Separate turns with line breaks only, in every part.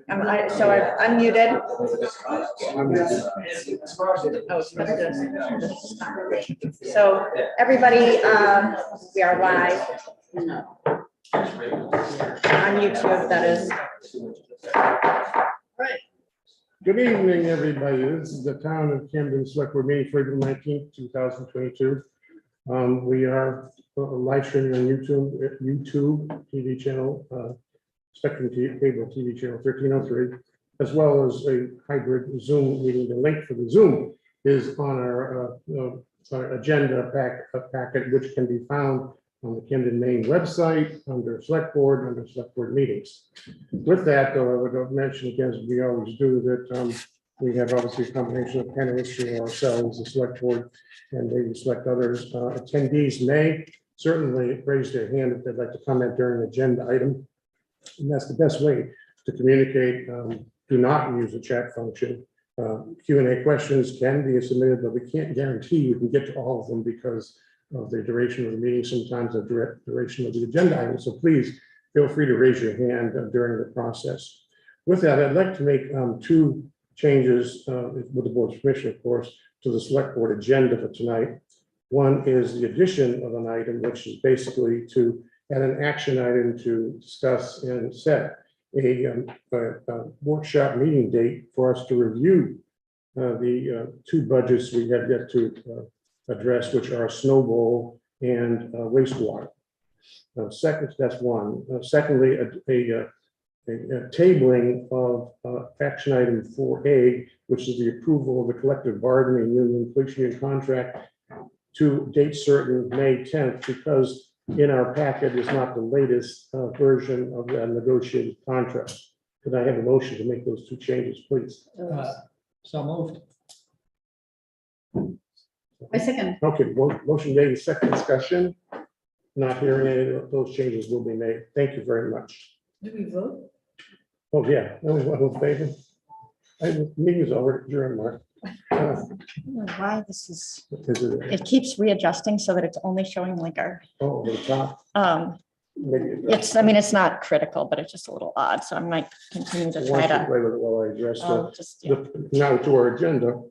So I've unmuted. So everybody, we are live on YouTube, that is.
Good evening, everybody. This is the Town of Camden Select Board meeting for April 19th, 2022. We are live streaming on YouTube TV channel, Spectrum Cable TV channel 1303, as well as a hybrid Zoom meeting. The link for the Zoom is on our agenda packet, which can be found on the Camden Main website under Select Board meetings. With that, though, I would mention again, as we always do, that we have obviously a combination of panelists here ourselves, the Select Board, and maybe select others. Attendees may certainly raise their hand if they'd like to comment during an agenda item. And that's the best way to communicate. Do not use the chat function. Q&A questions can be submitted, but we can't guarantee you can get to all of them because of the duration of the meeting, sometimes the duration of the agenda item. So please feel free to raise your hand during the process. With that, I'd like to make two changes with the board's permission, of course, to the Select Board agenda for tonight. One is the addition of an item, which is basically to add an action item to discuss and set a workshop meeting date for us to review the two budgets we have yet to address, which are Snowball and wastewater. Second, that's one. Secondly, a tabling of action item 4A, which is the approval of the collective bargaining union police union contract to date certain May 10th, because in our packet is not the latest version of the negotiated contract. Could I have a motion to make those two changes, please?
So moved.
A second.
Okay, motion made, second discussion. Not hearing any of those changes will be made. Thank you very much.
Do we vote?
Oh, yeah, only one in favor. Meeting is over, adjourned, Mark.
I don't know why this is,
Is it,
it keeps readjusting so that it's only showing like our,
oh, the top? Maybe
it's, I mean, it's not critical, but it's just a little odd. So I might continue to
Why
try
don't you
to.
play with it while I address
Just, yeah.
now to our agenda.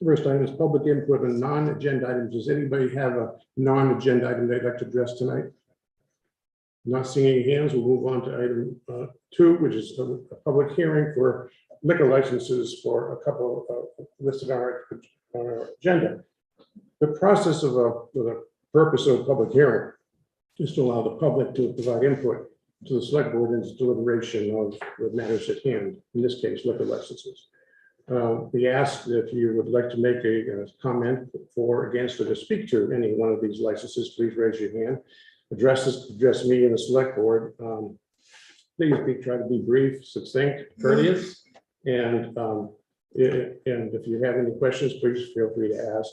First item is public input on non-agenda items. Does anybody have a non-agenda item they'd like to address tonight? Not seeing any hands, we'll move on to item 2, which is a public hearing for liquor licenses for a couple listed on our agenda. The process of the purpose of a public hearing is to allow the public to provide input to the Select Board in its deliberation of the matters at hand, in this case, liquor licenses. We ask if you would like to make a comment for, against, or to speak to any one of these licenses, please raise your hand. Address me and the Select Board. Please try to be brief, succinct, courteous, and if you have any questions, please feel free to ask.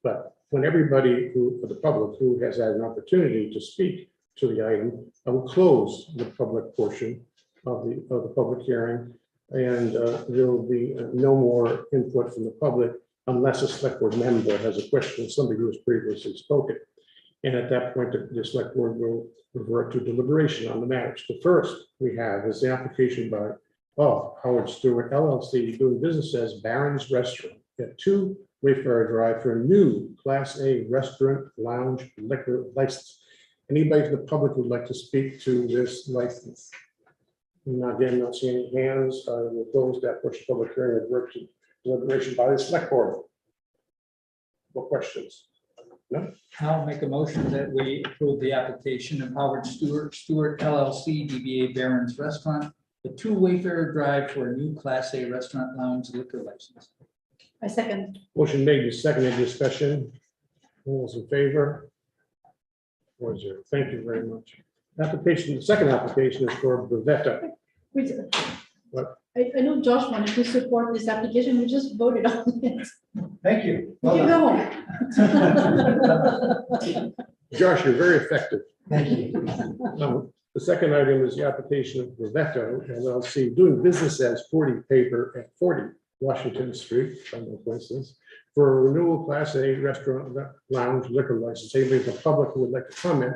But when everybody for the public who has had an opportunity to speak to the item, I will close the public portion of the public hearing, and there will be no more input from the public unless a Select Board member has a question, somebody who has previously spoken. And at that point, the Select Board will revert to deliberation on the matters. The first we have is the application by Howard Stewart LLC, doing business as Barron's Restaurant at 2 Wayfarer Drive for a new Class A restaurant lounge liquor license. Anybody from the public would like to speak to this license? Again, not seeing any hands. We'll close that portion of public hearing and revert to deliberation by the Select Board. What questions? No?
I'll make a motion that we approve the application of Howard Stewart LLC, DBA Barron's Restaurant, the 2 Wayfarer Drive for a new Class A restaurant lounge liquor license.
A second.
Motion made, seconded, discussion. All those in favor? 4-0. Thank you very much. Application, the second application is for Bravetta. What?
I know Josh wanted to support this application. We just voted on it.
Thank you.
You can go home.
Josh, you're very effective.
Thank you.
The second item is the application of Bravetta LLC, doing business as 40 Paper at 40 Washington Street, by no coincidence, for a renewal Class A restaurant lounge liquor license. Anybody in the public who would like to comment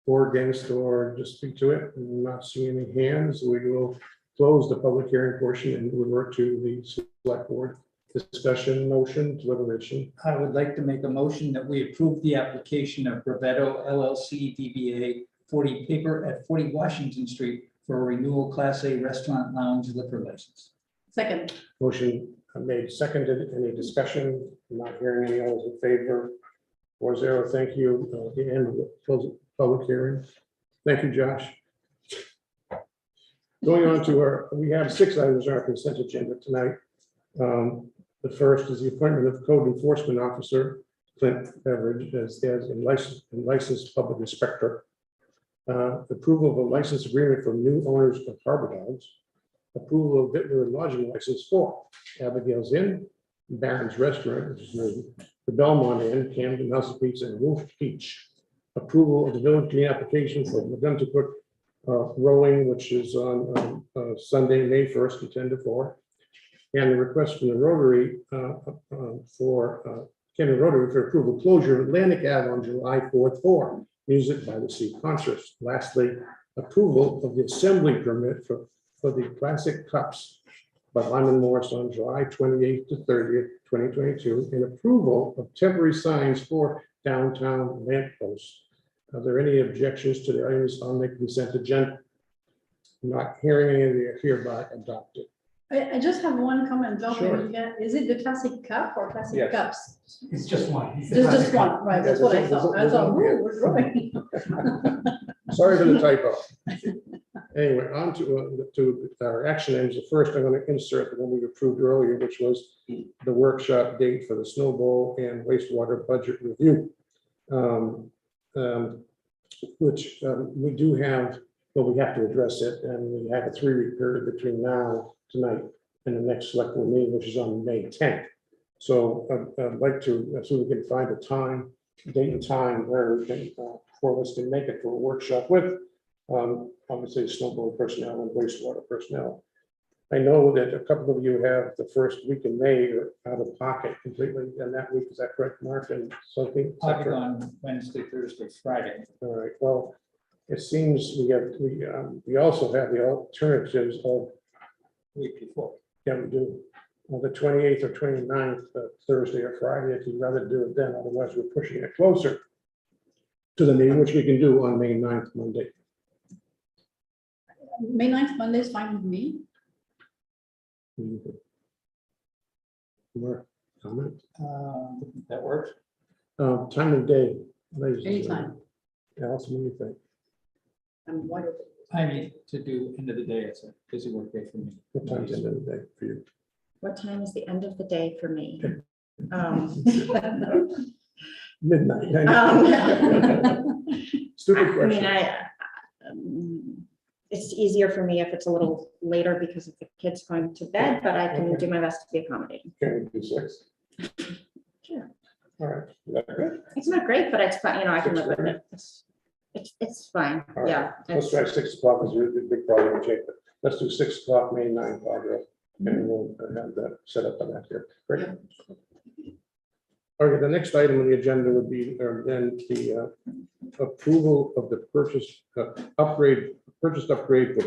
or against or just speak to it? Not seeing any hands, we will close the public hearing portion and revert to the select board discussion, motion, deliberation.
I would like to make a motion that we approve the application of Brevetto LLC DBA 40 Paper at 40 Washington Street for a renewal Class A restaurant lounge liquor license.
Second.
Motion made, seconded. Any discussion? Not hearing any. All those in favor? 4-0. Thank you. The end of the close of public hearing. Thank you, Josh. Going on to we have 6 items on our consent agenda tonight. The first is the appointment of Code Enforcement Officer Clint Beveridge as a licensed public inspector. Approval of a license agreement for new owners of Harbor Dogs. Approval of veterinary lodging license for Abigail's Inn, Barron's Restaurant, which is new, the Belmont Inn, Camden House of Pizza, and Wolf Beach. Approval of the village green application for Megunticook rowing, which is on Sunday, May 1st, from 10 to 4. And the request from the Rotary for Camden Rotary for approval closure of Atlantic Ave on July 4th for music by the sea concerts. Lastly, approval of the assembly permit for the classic cups by Lyman Morris on July 28th to 30th, 2022, and approval of temporary signs for downtown lampposts. Are there any objections to the items on the consent agenda? Not hearing any, they are hereby adopted.
I just have one comment, Bill.
Sure.
Is it the classic cup or classic
Yes.
cups?
It's just one.
Just one, right, that's what I thought. I thought,
Yeah.
ooh, we're growing.
Sorry for the typo. Anyway, on to our action items. The first, I'm going to insert the one we approved earlier, which was the workshop date for the snow bowl and wastewater budget review. Which we do have, but we have to address it, and we have a 3-week period between now, tonight, and the next select board meeting, which is on May 10th. So I'd like to, so we can find a time, date and time where we can, 4 of us can make it to a workshop with, obviously, snowball personnel and wastewater personnel. I know that a couple of you have the first week in May out of pocket completely, and that week, is that correct, Mark? And something.
I'll be on Wednesday, Thursday, Friday.
All right, well, it seems we also have the alternatives of,
Week before.
yeah, we do, on the 28th or 29th, Thursday or Friday, if you'd rather do it then, otherwise we're pushing it closer to the meeting, which we can do on May 9th, Monday.
May 9th, Monday is fine with me.
More comment?
That works.
Time of day. ladies and
Anytime.
gentlemen. Allison, what do you think?
I'm wide open.
I need to do end of the day. It's a busy work day for me.
What time's the end of the day for you?
What time is the end of the day for me?
Midnight. I know. Stupid
I mean,
question.
it's easier for me if it's a little later because of the kids going to bed, but I can do my best to be accommodating.
Can we do 6?
Sure.
All right. Is that good?
It's not great, but it's fine, I can live with
6:30?
it. It's fine,
All right.
yeah.
Let's
it's-
try 6 o'clock, because the big problem will change. Let's do 6 o'clock, May 9th, Audra, and we'll have that set up on that here. Great. Okay, the next item on the agenda would be then the approval of the purchased upgrade for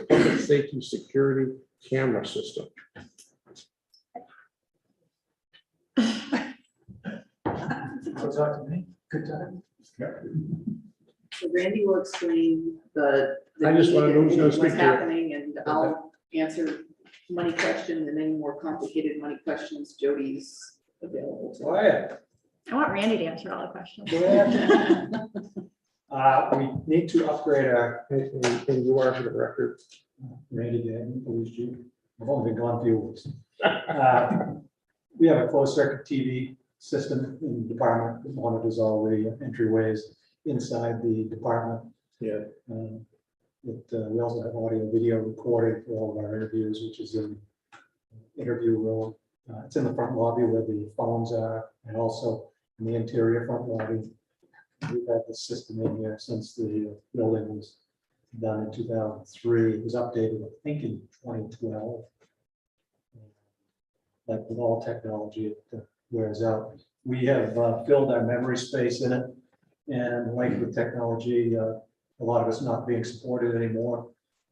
public safety security camera system.
Talk to me. Good time.
So Randy will explain the
I just wanna know who's gonna
what's
speak to it.
happening, and I'll answer money questions, and any more complicated money questions, Jody's available to.
I want Randy to answer all the questions.
We need to upgrade our
And you are for the record.
Randy Gagnon, police chief. I've only been gone a few weeks. We have a closed circuit TV system in the department that monitors all the entryways inside the department.
Yeah.
We also have audio video recording for all of our interviews, which is in the interview room. It's in the front lobby where the phones are, and also in the interior front lobby. We've had this system in here since the building was done in 2003. It was updated, I think, in 2012. Like with all technology, it wears out. We have filled our memory space in it, and like with technology, a lot of it's not being supported anymore,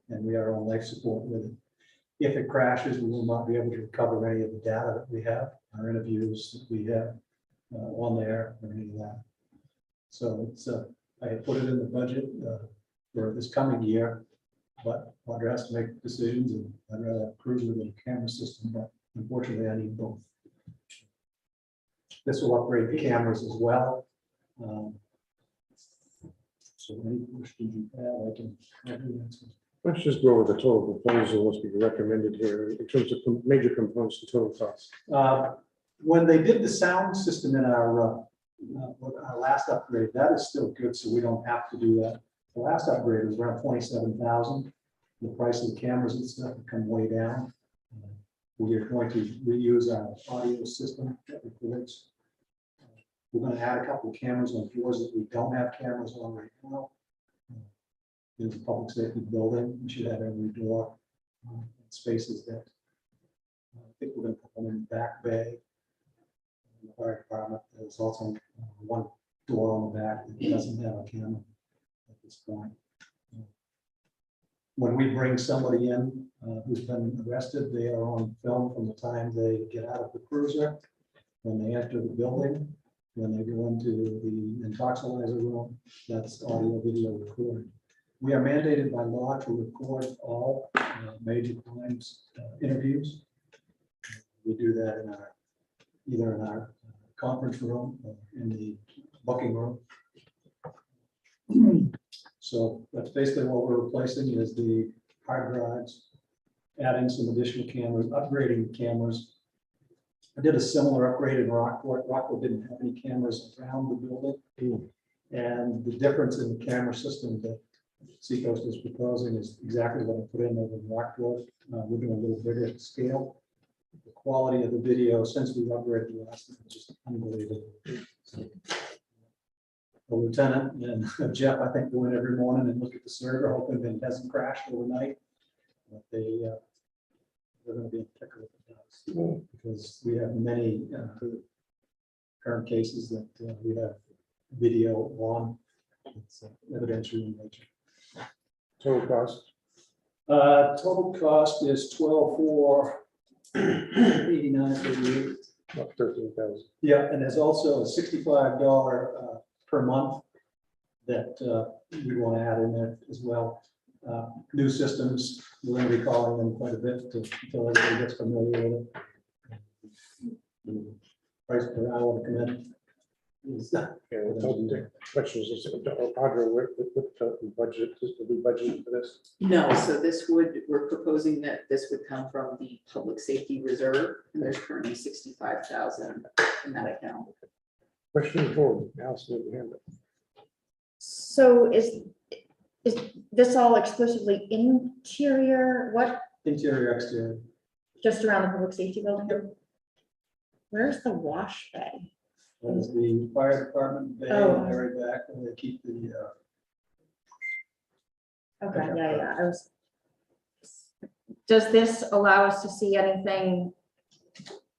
and we are on life support with it. If it crashes, we will not be able to recover any of the data that we have, our interviews that we have on there or any of that. So it's, I had put it in the budget for this coming year, but Audra has to make decisions, and I'd rather have cruiser than a camera system, but unfortunately I need both. This will upgrade the cameras as well. So any questions you have, I can answer.
Let's just go over the total proposal, what's being recommended here in terms of major components and total costs.
When they did the sound system in our last upgrade, that is still good, so we don't have to do that. The last upgrade was around 27,000. The price of the cameras and stuff have come way down. We are going to reuse our audio system that records. We're going to add a couple of cameras on floors that we don't have cameras on right now. In the public safety building, we should have every door spaces that I think we're going to put them in the back bay. In the fire department, there's also one door on the back that doesn't have a camera at this point. When we bring somebody in who's been arrested, they are on film from the time they get out of the cruiser, when they enter the building, when they go into the intoxilizer room. That's audio video recorded. We are mandated by law to record all major crimes interviews. We do that in our, either in our conference room or in the booking room. So that's basically what we're replacing is the hard drives, adding some additional cameras, upgrading the cameras. I did a similar upgrade in Rockport. Rockport didn't have any cameras around the building. And the difference in the camera system that Seacoast is proposing is exactly what I put in over in Rockport. We're doing a little bigger scale. The quality of the video since we've upgraded the last time is just unbelievable. The lieutenant and Jeff, I think, go in every morning and look at the server, hoping that it hasn't crashed overnight. But they're going to be in pickle if it does, because we have many current cases that we have video on. It's evidentiary in nature.
Total cost,
Total cost is 12,489.38.
about 13,000.
Yeah, and there's also a $65 per month that we want to add in there as well. New systems, we're going to be calling them quite a bit until everybody gets familiar with it. Price per hour to come in is
Questions, Audra, what budget, will be budgeted for this?
No, so this would, we're proposing that this would come from the public safety reserve, and there's currently 65,000 in that account.
Question forward, Allison, you have it.
So is this all exclusively interior? What,
interior, exterior.
just around the public safety building? Where's the wash bay?
That's the fire department bay,
Oh.
very back, where they keep the,
Okay, yeah, I was. Does this allow us to see anything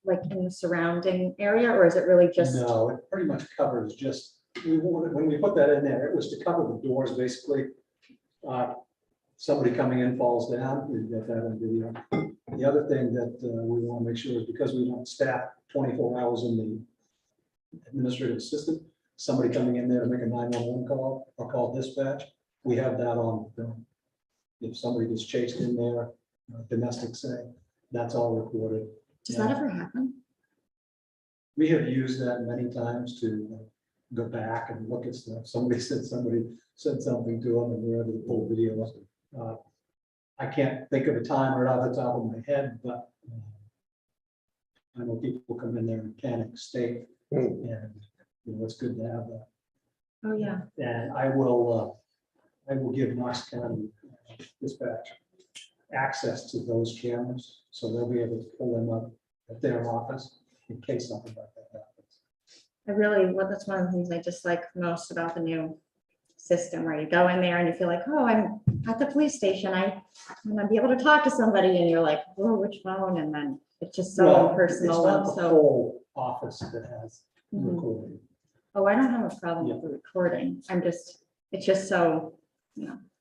like in the surrounding area, or is it really just?
no, it pretty much covers just, we wanted, when we put that in there, it was to cover the doors, basically. Somebody coming in falls down, we get that on video. The other thing that we want to make sure is because we don't staff 24 hours in the administrative assistant, somebody coming in there to make a 911 call or call dispatch, we have that on film. If somebody gets chased in there, domestic say, that's all recorded.
Does that ever happen?
We have used that many times to go back and look at stuff. Somebody said something to them and we were able to pull video up. I can't think of a time right off the top of my head, but I know people come in there in panic state, and you know, it's good to have that.
Oh, yeah.
And I will give Knox County Dispatch access to those cameras, so they'll be able to pull them up at their office in case something like that happens.
I really, well, that's one of the things I just like most about the new system, where you go in there and you feel like, oh, I'm at the police station. I'm gonna be able to talk to somebody, and you're like, oh, which phone? And then it's just so
Well,
personal
it's
and
not the
so.
whole office that has
Mhm.
recording.
Oh, I don't have a problem with the recording. It's just so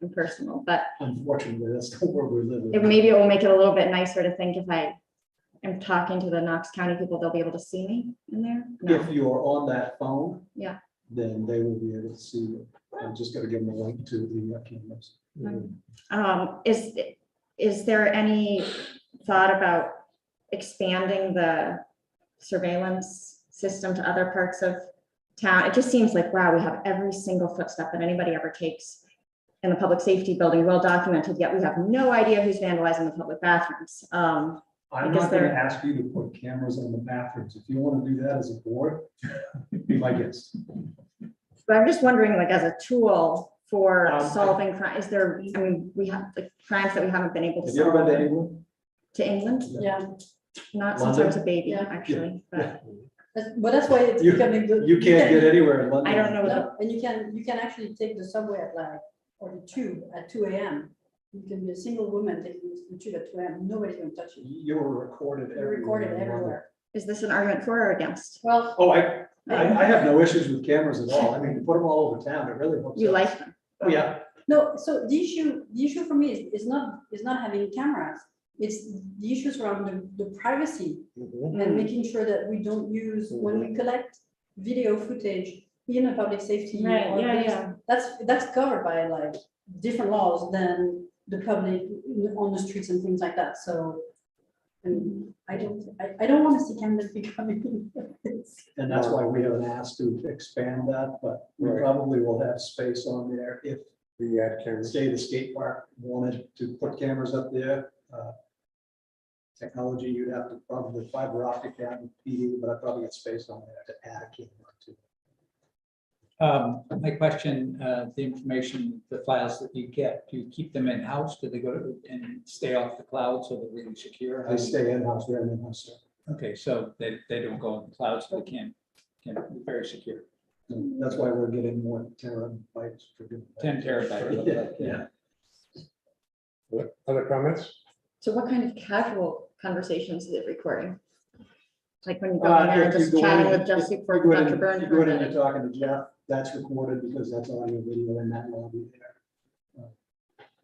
impersonal, but
Unfortunately, that's the world we live in.
maybe it will make it a little bit nicer to think if I am talking to the Knox County people, they'll be able to see me in there. No.
If you are on that phone.
Yeah.
Then they will be able to see you. I'm just gonna give them a link to the cameras.
Is there any thought about expanding the surveillance system to other parts of town? It just seems like, wow, we have every single footstep that anybody ever takes in the public safety building well documented, yet we have no idea who's vandalizing the public bathrooms.
I'm
Because
not gonna
they're-
ask you to put cameras on the bathrooms. If you wanna do that as a board, be my guest.
But I'm just wondering, like, as a tool for
I-
solving crime, is there, I mean, we have the crimes that we haven't been able to
Have you ever been to
solve
England?
to England,
Yeah,
not since I was a
London?
baby,
Yeah.
actually, but
but that's why it's
You-
becoming good.
You can't get anywhere in London.
I don't know.
No, and you can actually take the subway at like, or the tube at 2 a.m. You can be a single woman taking the tube at 2 a.m. Nobody's gonna touch you.
You're recorded
You're
everywhere.
recorded
in London.
everywhere.
is this an argument for or against?
Well,
Oh, I have no issues with cameras at all. I mean, put them all over town. It really helps.
You
us.
like them?
Oh, yeah.
no, so the issue for me is not having cameras. It's the issues around the privacy
Mhm.
and making sure that we don't use, when we collect video footage in a public safety.
Right,
or
yeah,
police,
yeah.
That's covered by like different laws than the public on the streets and things like that, so. And I don't want to see Camden becoming.
And that's why we haven't asked to expand that, but we
Right.
probably will have space on there if,
The ad cameras.
say, the skate park wanted to put cameras up there. Technology, you'd have to probably fiber optic down in PD, but I probably get space on there to add a camera to.
My question, the information, the files that you get, do you keep them in-house? Do they go to and stay off the cloud so they're really secure?
I stay in-house, we're an in-house server.
Okay, so they don't go in the cloud, so they can be very secure.
And that's why we're getting more terabytes for doing that.
10 terabyte.
Yeah.
What, other comments?
So what kind of casual conversations is it recording? Like when you go in there and
If you
just
go in-
chatting with
if
Jesse
you
for
go in
Dr.
and-
Byrne?
You go in and you're talking to Jeff, that's recorded because that's audio video in that lobby there.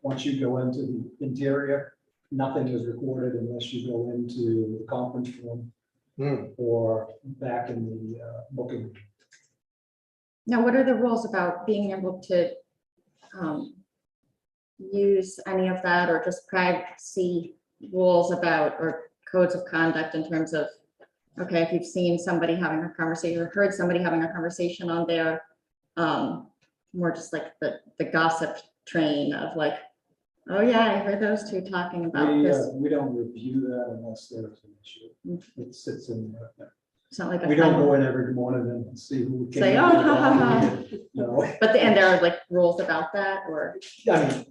Once you go into the interior, nothing is recorded unless you go into the conference room
Hmm.
or back in the booking. room.
Now, what are the rules about being able to use any of that, or just privacy rules about, or codes of conduct in terms of, okay, if you've seen somebody having a conversation or heard somebody having a conversation on there, more just like the gossip train of like, oh yeah, I heard those two talking about this.
We don't review that unless there's an issue. It sits in there.
It's not like a
We don't
fun-
go in every morning and see who. came
Say,
in
oh,
the
ha, ha, ha.
lobby. No,
But and there are like rules about that, or,
I mean,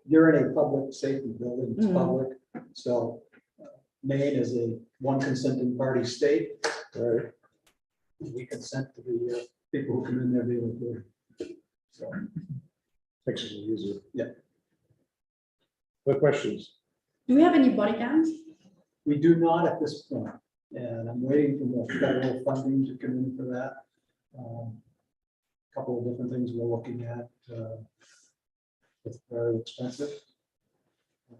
you're in a public safety building, it's
Mhm.
public, so Maine is a one consenting party state.
Right.
We consent to the people who come in there being recorded. So,
Makes it easier.
Yeah.
What questions?
Do we have any body cams?
we do not at this point, and I'm waiting for more federal funding to come in for that. Couple of different things we're looking at. It's very expensive.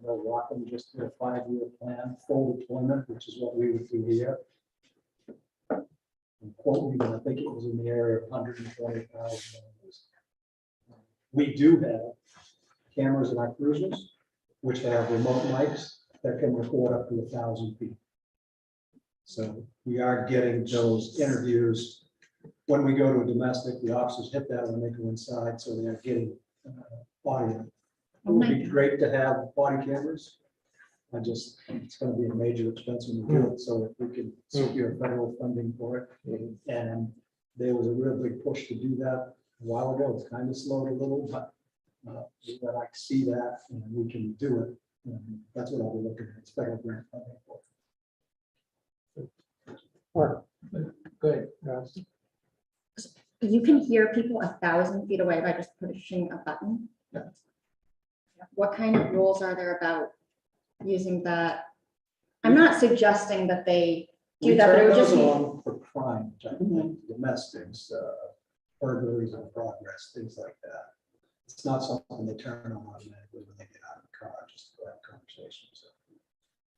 We're walking just to a 5-year plan, full deployment, which is what we would do here. And quote me, but I think it was in the area of $120,000. We do have cameras in our cruisers, which have remote mics that can record up to 1,000 feet. So we are getting those interviews. When we go to a domestic, the officers hit that when they go inside, so they are getting audio. It would be great to have body cameras. It's gonna be a major expense when we do it, so if we can secure federal funding for it. And there was a real big push to do that a while ago. It's kind of slowed a little, but I see that and we can do it. And that's what I'll be looking at. It's federal grant funding for.
Mark?
Good.
you can hear people 1,000 feet away by just pushing a button.
Yeah.
What kind of rules are there about using that? I'm not suggesting that they do
We
that, but it
turn
would just
those
be,
on for crime, domestics, burglaries in progress, things like that. It's not something they turn on automatically when they get out of the car, just to have conversations.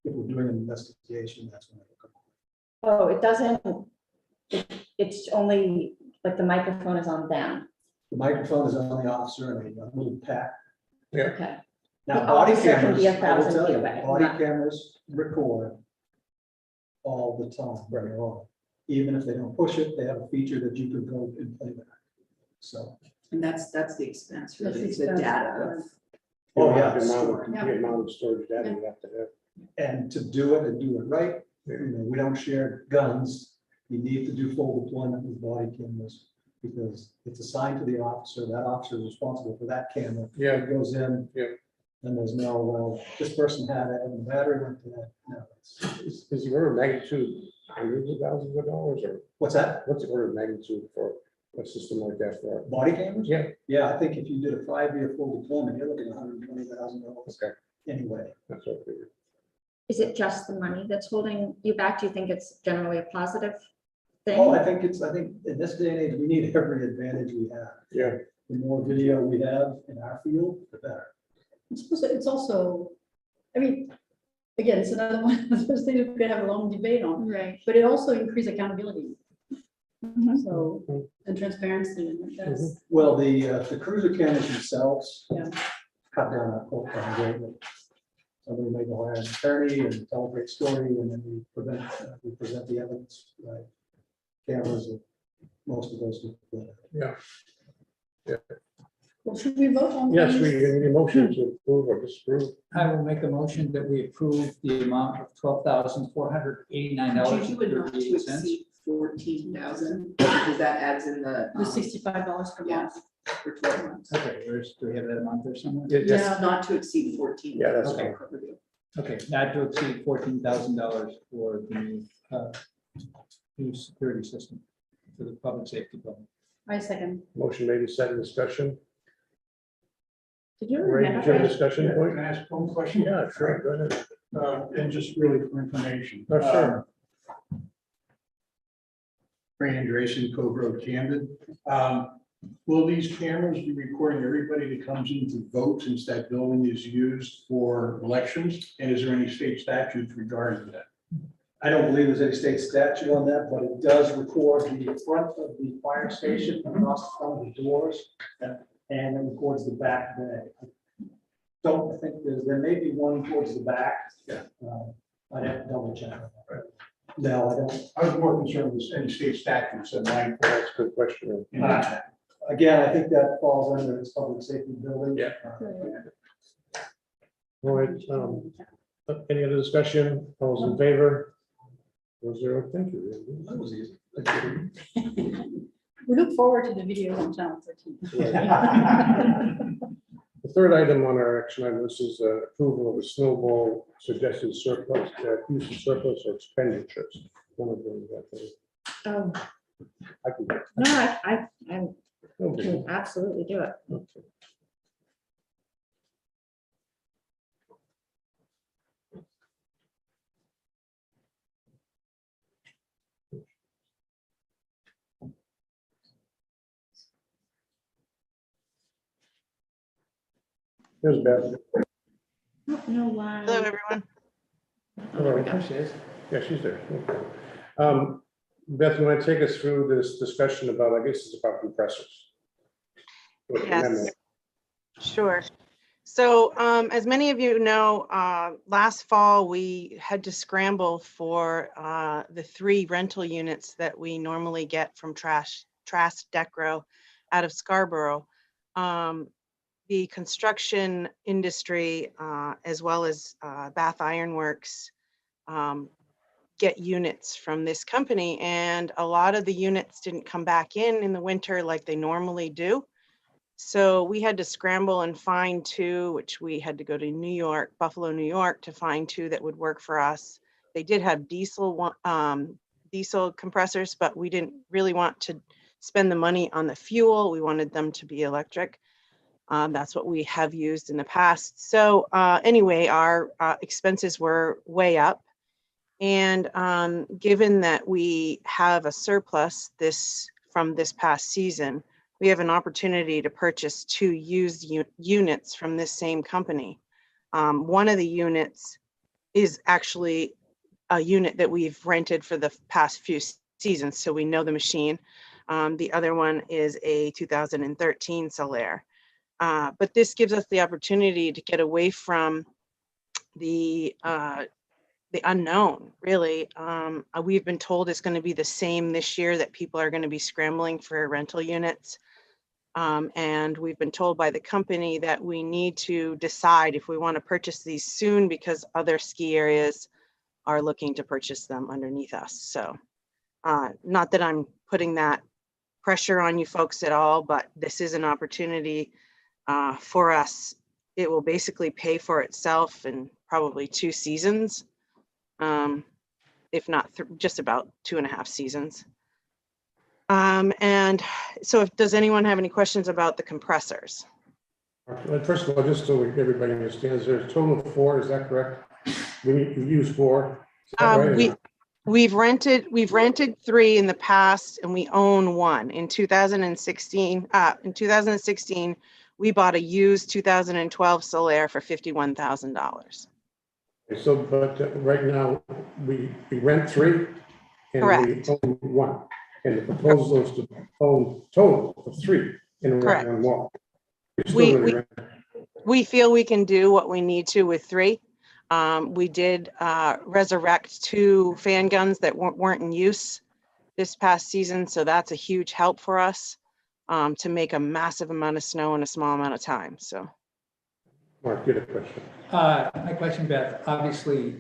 If we're doing an investigation, that's when it'll come on.
Oh, it doesn't, it's only, like the microphone is on them.
The microphone is on the officer and a little pad.
Okay.
Now,
The
body
officer can
cameras,
be
I will
1,000
tell
feet
you,
away,
body
not-
cameras record all the time, when they're on. Even if they don't push it, they have a feature that you can go and play back. So,
And that's the expense,
That's
really,
the
it's the
expense,
data.
oh, yeah.
The amount
sure.
of- the amount of storage data you have to have.
And to do it and do it right, we don't share guns. You need to do full deployment with body cameras because it's assigned to the officer. That officer is responsible for that camera.
Yeah.
It goes in.
Yeah.
And there's no, well, this person had it and the battery went to that. No, it's-
Is the order of magnitude hundreds of thousands of dollars, or
What's that?
what's the order of magnitude for a system like that for?
Body cameras?
Yeah.
Yeah, I think if you did a 5-year full deployment, you're looking at $120,000
Okay,
anyway.
that's what I figured.
Is it just the money that's holding you back? Do you think it's generally a positive thing?
Oh, I think in this day and age, we need every advantage we have.
Yeah.
The more video we have in our field, the better.
It's also, I mean, again, it's another one of those things we could have a long debate on,
Right.
but it also increases accountability,
Mhm.
so, and transparency, and that's,
Well, the cruiser cameras themselves
Yeah.
cut down our quote time greatly. Somebody may go hire an attorney and tell a great story, and then we present the evidence, right? Cameras, most of those do.
Yeah.
well, should we vote on?
Yes,
these?
we need a motion to approve or disapprove.
I will make a motion that we approve the amount of $12,489
Did you not to
38 cents.
exceed 14,000, because that adds in the.
The $65 per
Yeah.
month.
For 12 months.
Okay, do we have that amount there somewhere?
Yeah, that's-
Yeah.
Not to exceed 14.
Yeah, that's
Okay.
fine.
Okay, not to exceed $14,000 for the new security system for the public safety building.
I second.
Motion maybe second discussion.
Did you
Ray, did you have a
remember?
discussion
Can
point?
I ask one question?
Yeah, sure, go ahead.
And just really for information.
Oh, sure.
Ray Andresen, Cove Road, Camden. Will these cameras be recording everybody that comes in to vote since that building is used for elections? And is there any state statutes regarding that?
I don't believe there's any state statute on that, but it does record the front of the fire station across the front of the doors, and it records the back bay. I think there may be one towards the back.
Yeah.
I'd have to double check. No, I don't.
I was more concerned with any state statutes than mine.
That's a good question.
Again, I think that falls under its public safety building.
Yeah. All right, any other discussion? All those in favor? 4-0, thank you.
That was easy.
We look forward to the video on channel 13.
The third item on our action item list is approval of a snowball suggested surplus, use of surplus or expenditures. One of them,
Oh,
I can.
no, I
No big
can absolutely do it.
deal. Here's Beth.
I don't know why.
Hello, everyone.
Hello.
There she is.
Yeah, she's there. Beth, you want to take us through this discussion about, I guess it's about compressors?
Yes. Sure. So as many of you know, last fall, we had to scramble for the 3 rental units that we normally get from Trash Decro out of Scarborough. The construction industry, as well as Bath Iron Works, get units from this company, and a lot of the units didn't come back in the winter like they normally do. So we had to scramble and find 2, which we had to go to New York, Buffalo, New York, to find 2 that would work for us. They did have diesel compressors, but we didn't really want to spend the money on the fuel. We wanted them to be electric. That's what we have used in the past. So anyway, our expenses were way up. And given that we have a surplus from this past season, we have an opportunity to purchase 2 used units from this same company. One of the units is actually a unit that we've rented for the past few seasons, so we know the machine. The other one is a 2013 Solaire. But this gives us the opportunity to get away from the unknown, really. We've been told it's going to be the same this year, that people are going to be scrambling for rental units. And we've been told by the company that we need to decide if we want to purchase these soon, because other ski areas are looking to purchase them underneath us. So not that I'm putting that pressure on you folks at all, but this is an opportunity for us. It will basically pay for itself in probably 2 seasons, if not just about 2.5 seasons. And so does anyone have any questions about the compressors?
First of all, just so everybody understands, there's a total of 4, is that correct? We use 4. Is that right or not?
We've rented 3 in the past, and we own 1. In 2016, we bought a used 2012 Solaire for $51,000.
So, but right now, we rent 3 and
Correct.
we own 1. And the proposal is to own total of 3 in
Correct.
one wall. We
We feel we can do what we need to with 3. We did resurrect 2 fan guns that weren't in use this past season, so that's a huge help for us to make a massive amount of snow in a small amount of time. So,
Mark, you had a question.
My question, Beth, obviously,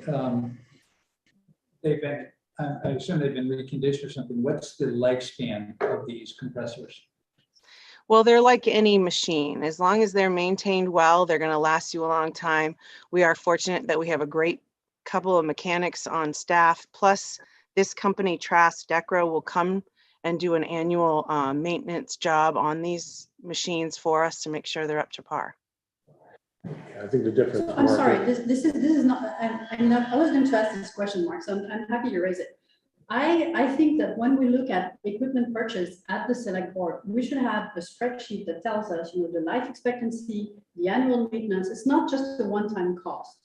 they've been, I assume they've been reconditioned or something. What's the lifespan of these compressors?
well, they're like any machine. As long as they're maintained well, they're going to last you a long time. We are fortunate that we have a great couple of mechanics on staff. Plus, this company, Trask Decro, will come and do an annual maintenance job on these machines for us to make sure they're up to par.
I think the difference.
So, I'm
Mark,
sorry, this is not, I was going to ask this question, Mark, so I'm happy to raise it. I think that when we look at equipment purchase at the select board, we should have a spreadsheet that tells us, the life expectancy, the annual maintenance. It's not just a one-time cost.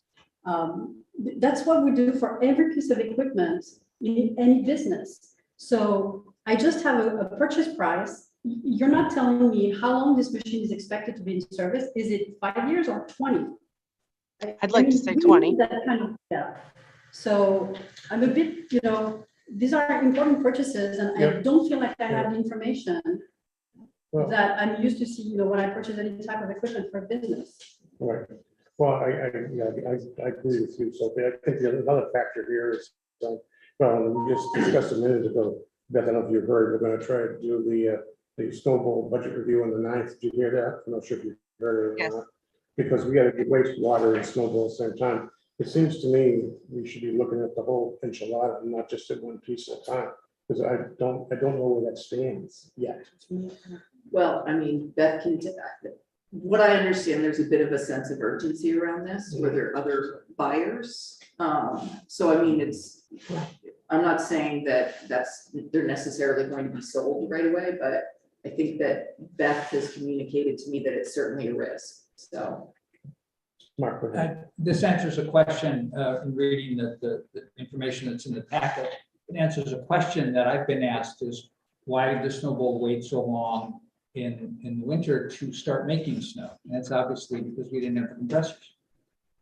That's what we do for every piece of equipment in any business. So I just have a purchase price. You're not telling me how long this machine is expected to be in service. Is it 5 years or 20?
I'd like to say 20.
That kind of, yeah. So I'm a bit, these are important purchases, and I don't feel like I have the information that I'm used to see, when I purchase any type of equipment for business.
Right. Well, I agree with you. So I think another factor here is, we just discussed a minute ago, Beth, I don't know if you heard, we're going to try to do the snowball budget review on the 9th. Did you hear that? I'm not sure if you heard it or not. Because we got to get wastewater and snowball at the same time. It seems to me we should be looking at the whole enchilada and not just at one piece at a time, because I don't know where that stands yet.
Well, I mean, Beth can, what I understand, there's a bit of a sense of urgency around this, where there are other buyers. So I mean, I'm not saying that they're necessarily going to be sold right away, but I think that Beth has communicated to me that it's certainly a risk, so.
Mark, go ahead.
This answers a question in reading the information that's in the packet. It answers a question that I've been asked, is why did the snowball wait so long in the winter to start making snow? And that's obviously because we didn't have the compressors.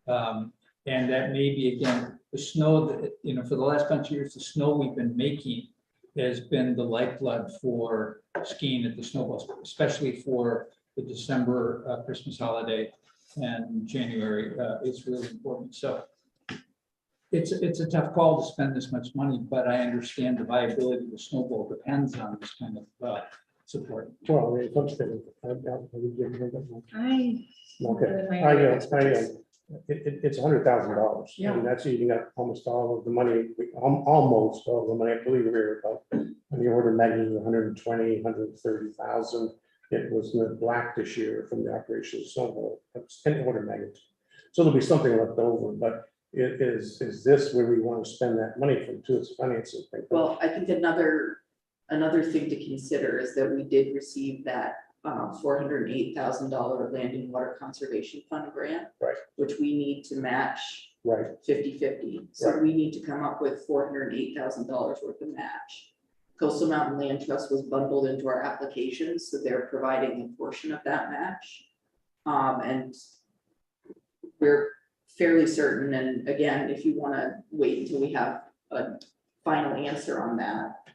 And that may be, again, the snow that, for the last bunch of years, the snow we've been making has been the lifeblood for skiing at the snowballs, especially for the December Christmas holiday and January. It's really important. So it's a tough call to spend this much money, but I understand the viability of the snowball depends on this kind of support.
Well, it's $100,000, and that's eating up almost all of the money. Almost all of the money. I believe we're about on the order of magnitude 120, 130,000. It was in the black this year from the operation of snowball. That's 10 order of magnitude. So there'll be something left over, but is this where we want to spend that money from to its financing thing?
Well, I think another thing to consider is that we did receive that $408,000 Land and Water Conservation Fund grant.
Right.
Which we need to match
Right,
50-50. So
Right.
we need to come up with $408,000 worth of match. Coastal Mountain Land Trust was bundled into our applications, so they're providing a portion of that match. And we're fairly certain, and again, if you want to wait until we have a final answer on that,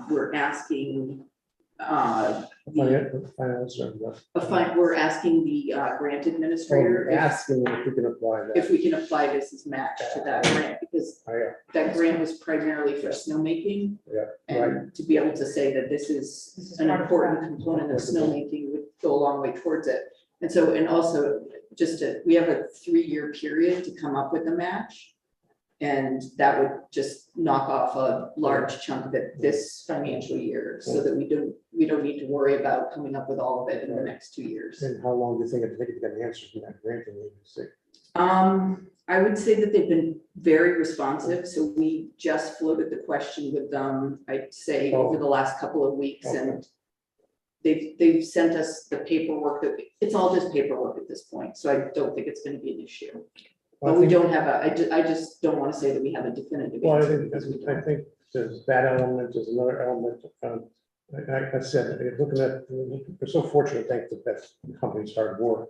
we're asking
finance or what?
we're asking the grant administrator
Asking if we can apply
if
that.
we can apply this as match to that grant, because
Oh, yeah,
that grant was primarily for snowmaking.
yeah, right.
And to be able to say that this is an
part of
important
that.
component of snowmaking would go a long way towards it. And so, and also, we have a 3-year period to come up with a match. And that would just knock off a large chunk of it this financial year, so that we don't need to worry about coming up with all of it in the next 2 years.
And how long do you think it'd take to get an answer from that granting agency?
I would say that they've been very responsive, so we just floated the question with them, I'd say, over the last couple of weeks, and they've sent us the paperwork it's all just paperwork at this point, so I don't think it's gonna be an issue. But we don't have I just don't want to say that we have a definitive
Well,
answer. because we don't.
I think there's that element, there's another element. Like I said, looking at, we're so fortunate, thanks to that company's hard work.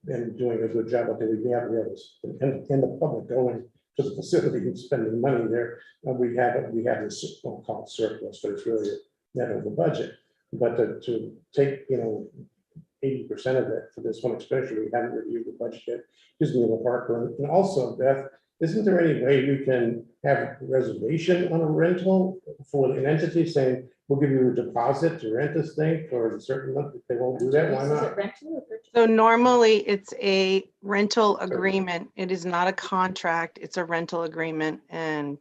And doing a good job of it. We have this, and the public going to the facility and spending money there. We have this, don't call it surplus, but it's really net over budget. But to take, 80% of it for this one expenditure, we haven't reviewed the budget yet, gives me a little heartburn. And also, Beth, isn't there any way we can have a reservation on a rental for an entity saying, we'll give you a deposit to rent this thing for a certain month? If they won't do that, why
Is
not?
it rental or purchase?
So normally it's a rental agreement. It is not a contract. It's a rental agreement, and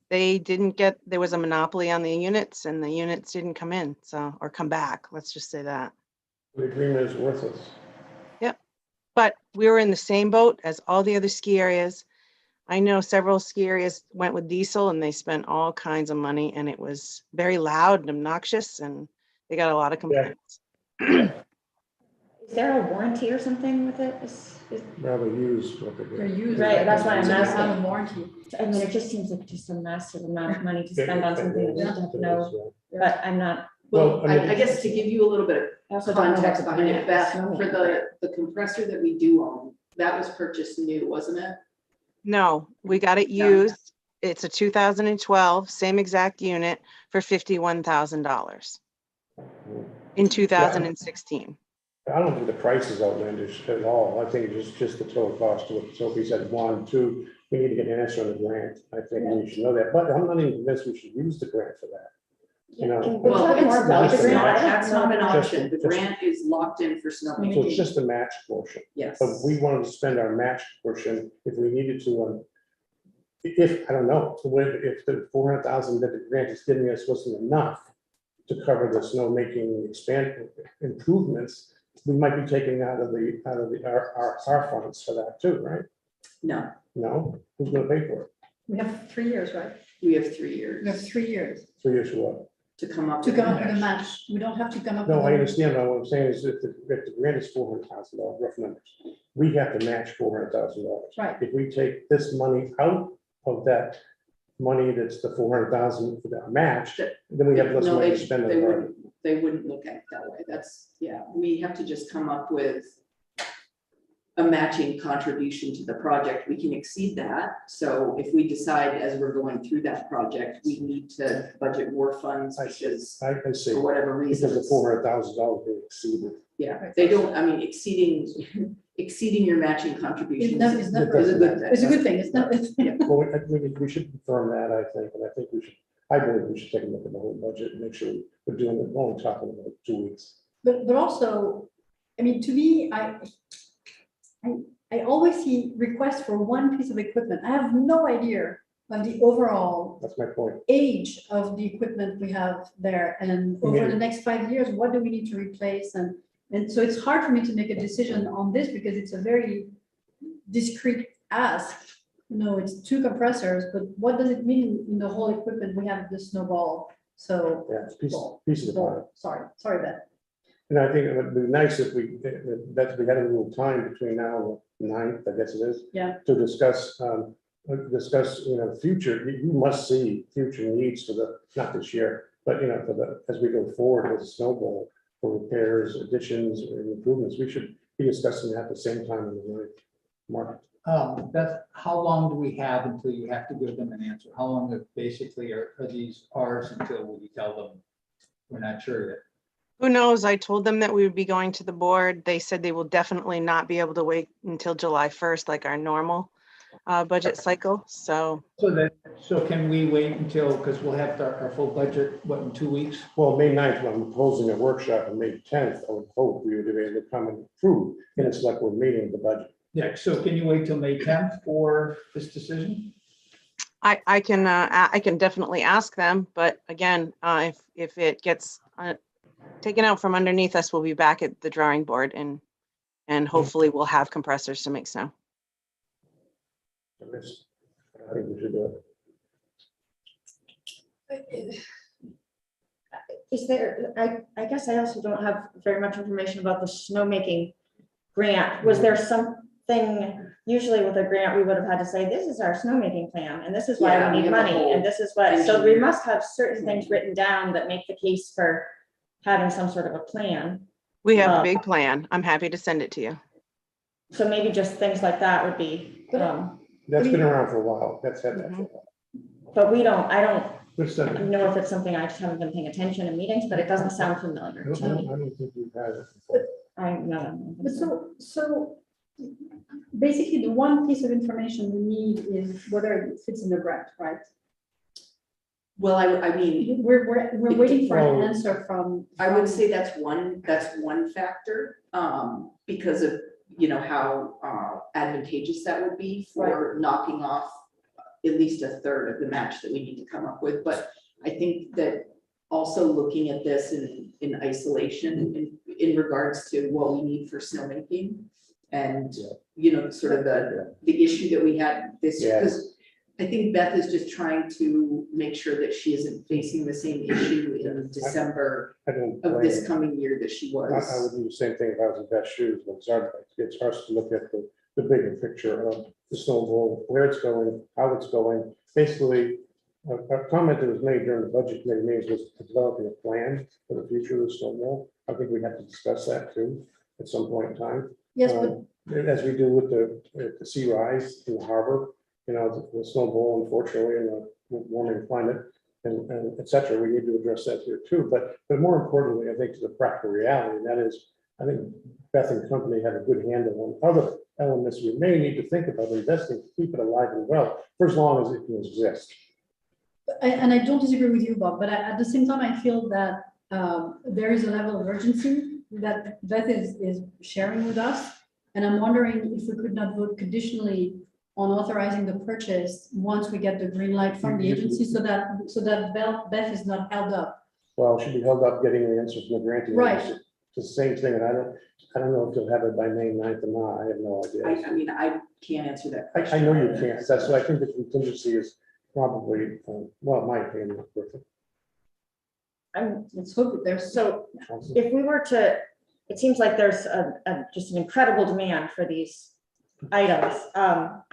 they didn't get, there was a monopoly on the units and the units didn't come in, so, or come back. Let's just say that.
The agreement is worthless.
But we were in the same boat as all the other ski areas. I know several ski areas went with diesel and they spent all kinds of money, and it was very loud and obnoxious, and they got a lot of complaints.
Is there a warranty or something with it?
Rather use what they
They're
do.
used.
Right, that's why I'm
So they
asking.
have a warranty.
I mean, it just seems like just a massive amount of money to spend on something that we don't know, but I'm not.
Well,
Well, I mean-
I guess to give you a little bit of
I also don't know
context
about
behind
the
it, Beth,
snowman.
for the compressor that we do own, that was purchased new, wasn't it?
No, we got it
No.
used. It's a 2012, same exact unit for $51,000 in 2016.
I don't think the price is outlandish at all. I think it's just the total cost of it. So if we said 1, 2, we need to get an answer on the grant. I think we should know that, but I'm not even convinced we should use the grant for that.
We're talking
Well,
more about the
it's
grant.
not-
I don't
That's not an
know.
option. The
Just-
grant is locked in for
So
snowmaking.
it's just a match portion.
Yes.
So we wanted to spend our match portion if we needed to, if, I don't know, if the 400,000 that the grant is giving us wasn't enough to cover the snowmaking improvements, we might be taking out of our funds for that too, right?
No,
No, who's gonna pay for it?
We have 3 years, right?
we have 3
We
years
have 3 years
3 years for what?
to come up
to
with a
come up with a
match.
match. We don't have to come up.
No,
with
I
a-
understand, but what I'm saying is if the grant is $400,000, rough numbers, we have to match $400,000.
Right.
If we take this money out of that money, that's the 400,000 for that match, then we have less
No,
money to
they,
spend on
they
the
wouldn't,
garden.
they wouldn't look at it that way. That's, yeah, we have to just come up with a matching contribution to the project. We can exceed that. So if we decide as we're going through that project, we need to budget more funds
I see.
because
I see,
for whatever
because the
reasons.
$400,000 being exceeded.
Yeah, they don't, I mean, exceeding your matching contributions
It's
is
not-
a good thing.
It's a good thing. It's not, it's,
Well, we should confirm that, I think, and I think I believe we should take a look at the whole budget and make sure we're doing it, only talking about 2 weeks.
but also, I mean, to me, I always see requests for one piece of equipment. I have no idea of the overall
That's my point.
age of the equipment we have there. And over the next 5 years, what do we need to replace? And so it's hard for me to make a decision on this because it's a very discrete ask. You know, it's 2 compressors, but what does it mean in the whole equipment we have the snowball? So.
Yeah, it's piece of the pie.
Sorry, Beth.
And I think it would be nice if we had a little time between now and the 9th, I guess it is.
Yeah.
To discuss, future, you must see future needs for not this year, but, as we go forward with the snowball for repairs, additions, or improvements, we should be discussing that at the same time in the 9th. Mark.
Beth, how long do we have until you have to give them an answer? How long basically are these ours until we tell them we're not sure yet?
Who knows? I told them that we would be going to the board. They said they will definitely not be able to wait until July 1st, like our normal budget cycle. So
So can we wait until, because we'll have our full budget, what, in 2 weeks?
Well, May 9th, when I'm closing a workshop, and May 10th, I would hope we would be able to come and approve in a select board meeting the budget.
Yeah, so can you wait till May 10th for this decision?
I can definitely ask them, but again, if it gets taken out from underneath us, we'll be back at the drawing board and hopefully we'll have compressors to make snow.
I think we should do it.
Is there, I guess I also don't have very much information about the snowmaking grant. Was there something, usually with a grant, we would have had to say, this is our snowmaking plan, and this is why
Yeah,
we
we
need
have a
money,
whole
and this is what, so we
engineer.
must have certain things written down that make the case for having some sort of a plan.
We have a big plan. I'm happy to send it to you.
So maybe just things like that would be,
That's been around for a while. That's had that for a while.
but I don't
We've said it.
know if it's something I just haven't been paying attention in meetings, but it doesn't sound familiar
I
to me.
don't think we've had it before.
I know.
But so basically the one piece of information we need is whether it fits in the grant, right?
Well, I mean,
We're waiting for an
Well,
answer from.
I would say that's one factor, because of, how advantageous that would be for knocking off at least a third of the match that we need to come up with. But I think that also looking at this in isolation, in regards to what we need for snowmaking and, sort of the issue that we had this year, because I think Beth is just trying to make sure that she isn't facing the same issue in December
I don't
of
blame
this
you.
coming year that she was.
I would do the same thing if I was in Beth's shoes, but it's hard to look at the bigger picture of the snowball, where it's going, how it's going. Basically, a comment that was made during the budget committee meetings was developing a plan for the future of the snowball. I think we have to discuss that too, at some point in time.
Yes, but
As we do with the sea rise in the harbor, the snowball, unfortunately, in the warming climate and et cetera, we need to address that here too. But more importantly, I think to the practical reality, and that is, I think Beth and company have a good handle on other elements we may need to think about investing to keep it alive and well for as long as it can exist.
and I don't disagree with you, Bob, but at the same time, I feel that there is a level of urgency that Beth is sharing with us. And I'm wondering if we could not vote conditionally on authorizing the purchase once we get the green light from the agency, so that Beth is not held up.
Well, should be held up getting the answer from the granting.
Right.
agency. It's the same thing, and I don't know if you'll have it by May 9th or not. I have no idea.
I mean, I can't answer that
I
question.
know you can't. That's why I think the contingency is probably, well, in my opinion, worth it.
Let's hope that there's
So if we were to, it seems like there's just an incredible demand for these items.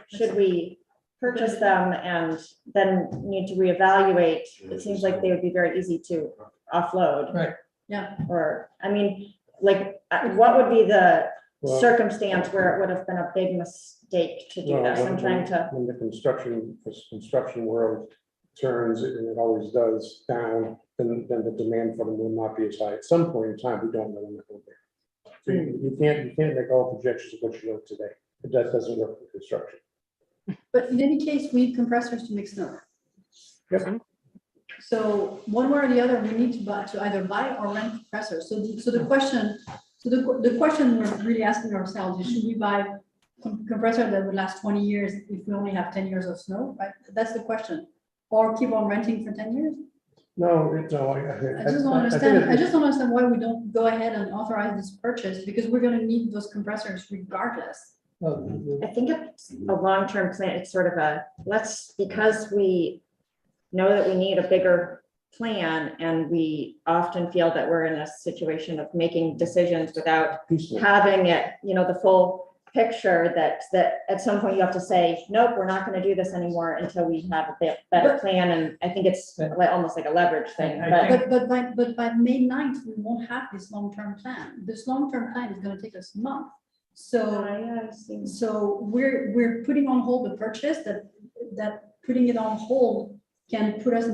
Should we purchase them and then need to reevaluate? It seems like they would be very easy to offload.
Right.
Yeah.
Or, I mean, like, what would be the
Well-
circumstance where it would have been a big mistake to do
Well,
this? I'm trying to,
When the construction world turns, and it always does, down, then the demand for them will not be as high. At some point in time, we don't know when it will be. So you can't make all projections of what you know today. That doesn't work for construction.
But in any case, we need compressors to make snow.
Yep.
So one way or the other, we need to either buy or rent compressors. So the question we're really asking ourselves is, should we buy compressor that would last 20 years if we only have 10 years of snow, right? That's the question. Or keep on renting for 10 years?
No,
I just don't understand why we don't go ahead and authorize this purchase, because we're gonna need those compressors regardless.
I think it's a long-term plan. It's sort of because we know that we need a bigger plan, and we often feel that we're in a situation of making decisions without
Piecemeal.
having it, the full picture, that at some point you have to say, nope, we're not gonna do this anymore until we have a better plan, and I think it's almost like a leverage thing,
I
but
But by May 9th, we won't have this long-term plan. This long-term plan is gonna take us a month. So,
yeah, I see.
so we're putting on hold the purchase, that putting it on hold can put us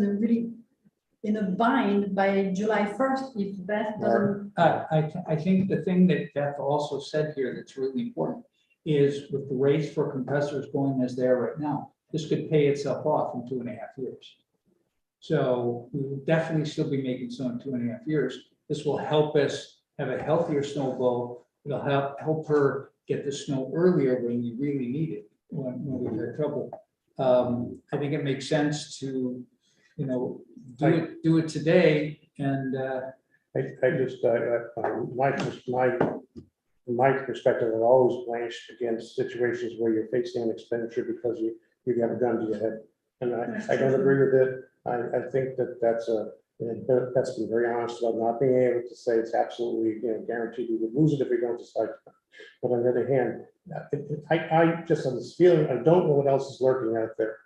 in a bind by July 1st if Beth doesn't.
I think the thing that Beth also said here that's really important is with the rates for compressors going as they are right now, this could pay itself off in 2.5 years. So we will definitely still be making snow in 2.5 years. This will help us have a healthier snowball. It'll help her get the snow earlier when we really need it, when we've had trouble. I think it makes sense to, do it today, and
I just, my perspective, I've always blanched against situations where you're facing an expenditure because you have a gun to your head. And I don't agree with it. I think that's been very honest about not being able to say it's absolutely, guaranteed we would lose it if we don't decide. But on the other hand, I just have this feeling, I don't know what else is lurking out there.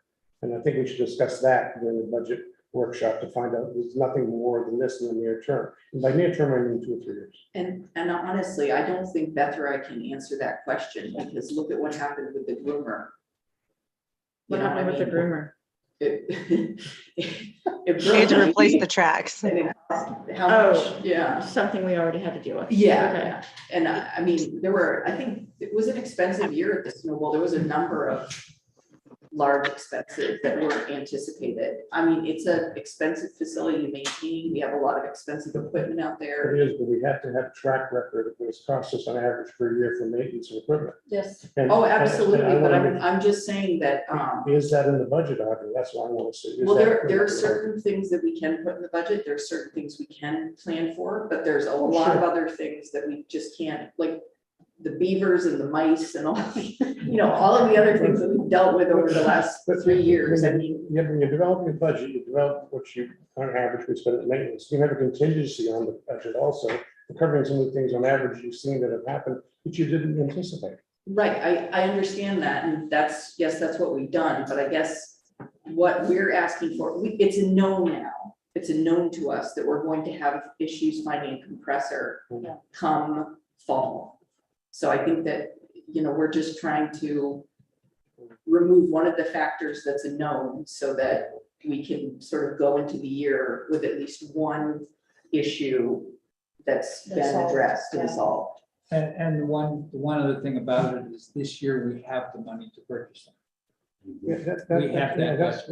And I think we should discuss that during the budget workshop to find out there's nothing more than this in the near term. And by near term, I mean 2 or 3 years.
And honestly, I don't think Beth or I can answer that question, because look at what happened with the groomer.
What happened with the groomer?
It
We had to replace the tracks.
And it cost how much? Yeah.
Something we already had to deal with.
Yeah,
Okay.
yeah. And I mean, I think it was an expensive year at the Snow Bowl. There was a number of large expenses that weren't anticipated. I mean, it's an expensive facility to maintain. We have a lot of expensive equipment out there.
It is, but we have to have a track record of what it's cost us on average per year for maintenance of equipment.
Yes.
And-
Oh,
and
absolutely,
I
but
wanna
I'm just saying that,
make- Is that in the budget, Audrey? That's what I want to see. Is
well,
that-
there are certain things that we can put in the budget. There are certain things we can plan for, but there's a lot of
Sure.
other things that we just can't, like the beavers and the mice and all, all of the other things that we've dealt with over the last 3 years. I mean,
Yeah, when you're developing a budget, you develop what you, on average, we spend in maintenance. You have a contingency on the budget also, for covering some of the things on average you've seen that have happened, that you didn't anticipate.
right, I understand that, and that's what we've done, but I guess what we're asking for, it's a known now. It's a known to us that we're going to have issues finding a compressor come fall. So I think that, we're just trying to remove one of the factors that's a known so that we can sort of go into the year with at least one issue that's been addressed and solved.
And one other thing about it is this year we have the money to purchase them.
Yeah,
We have that.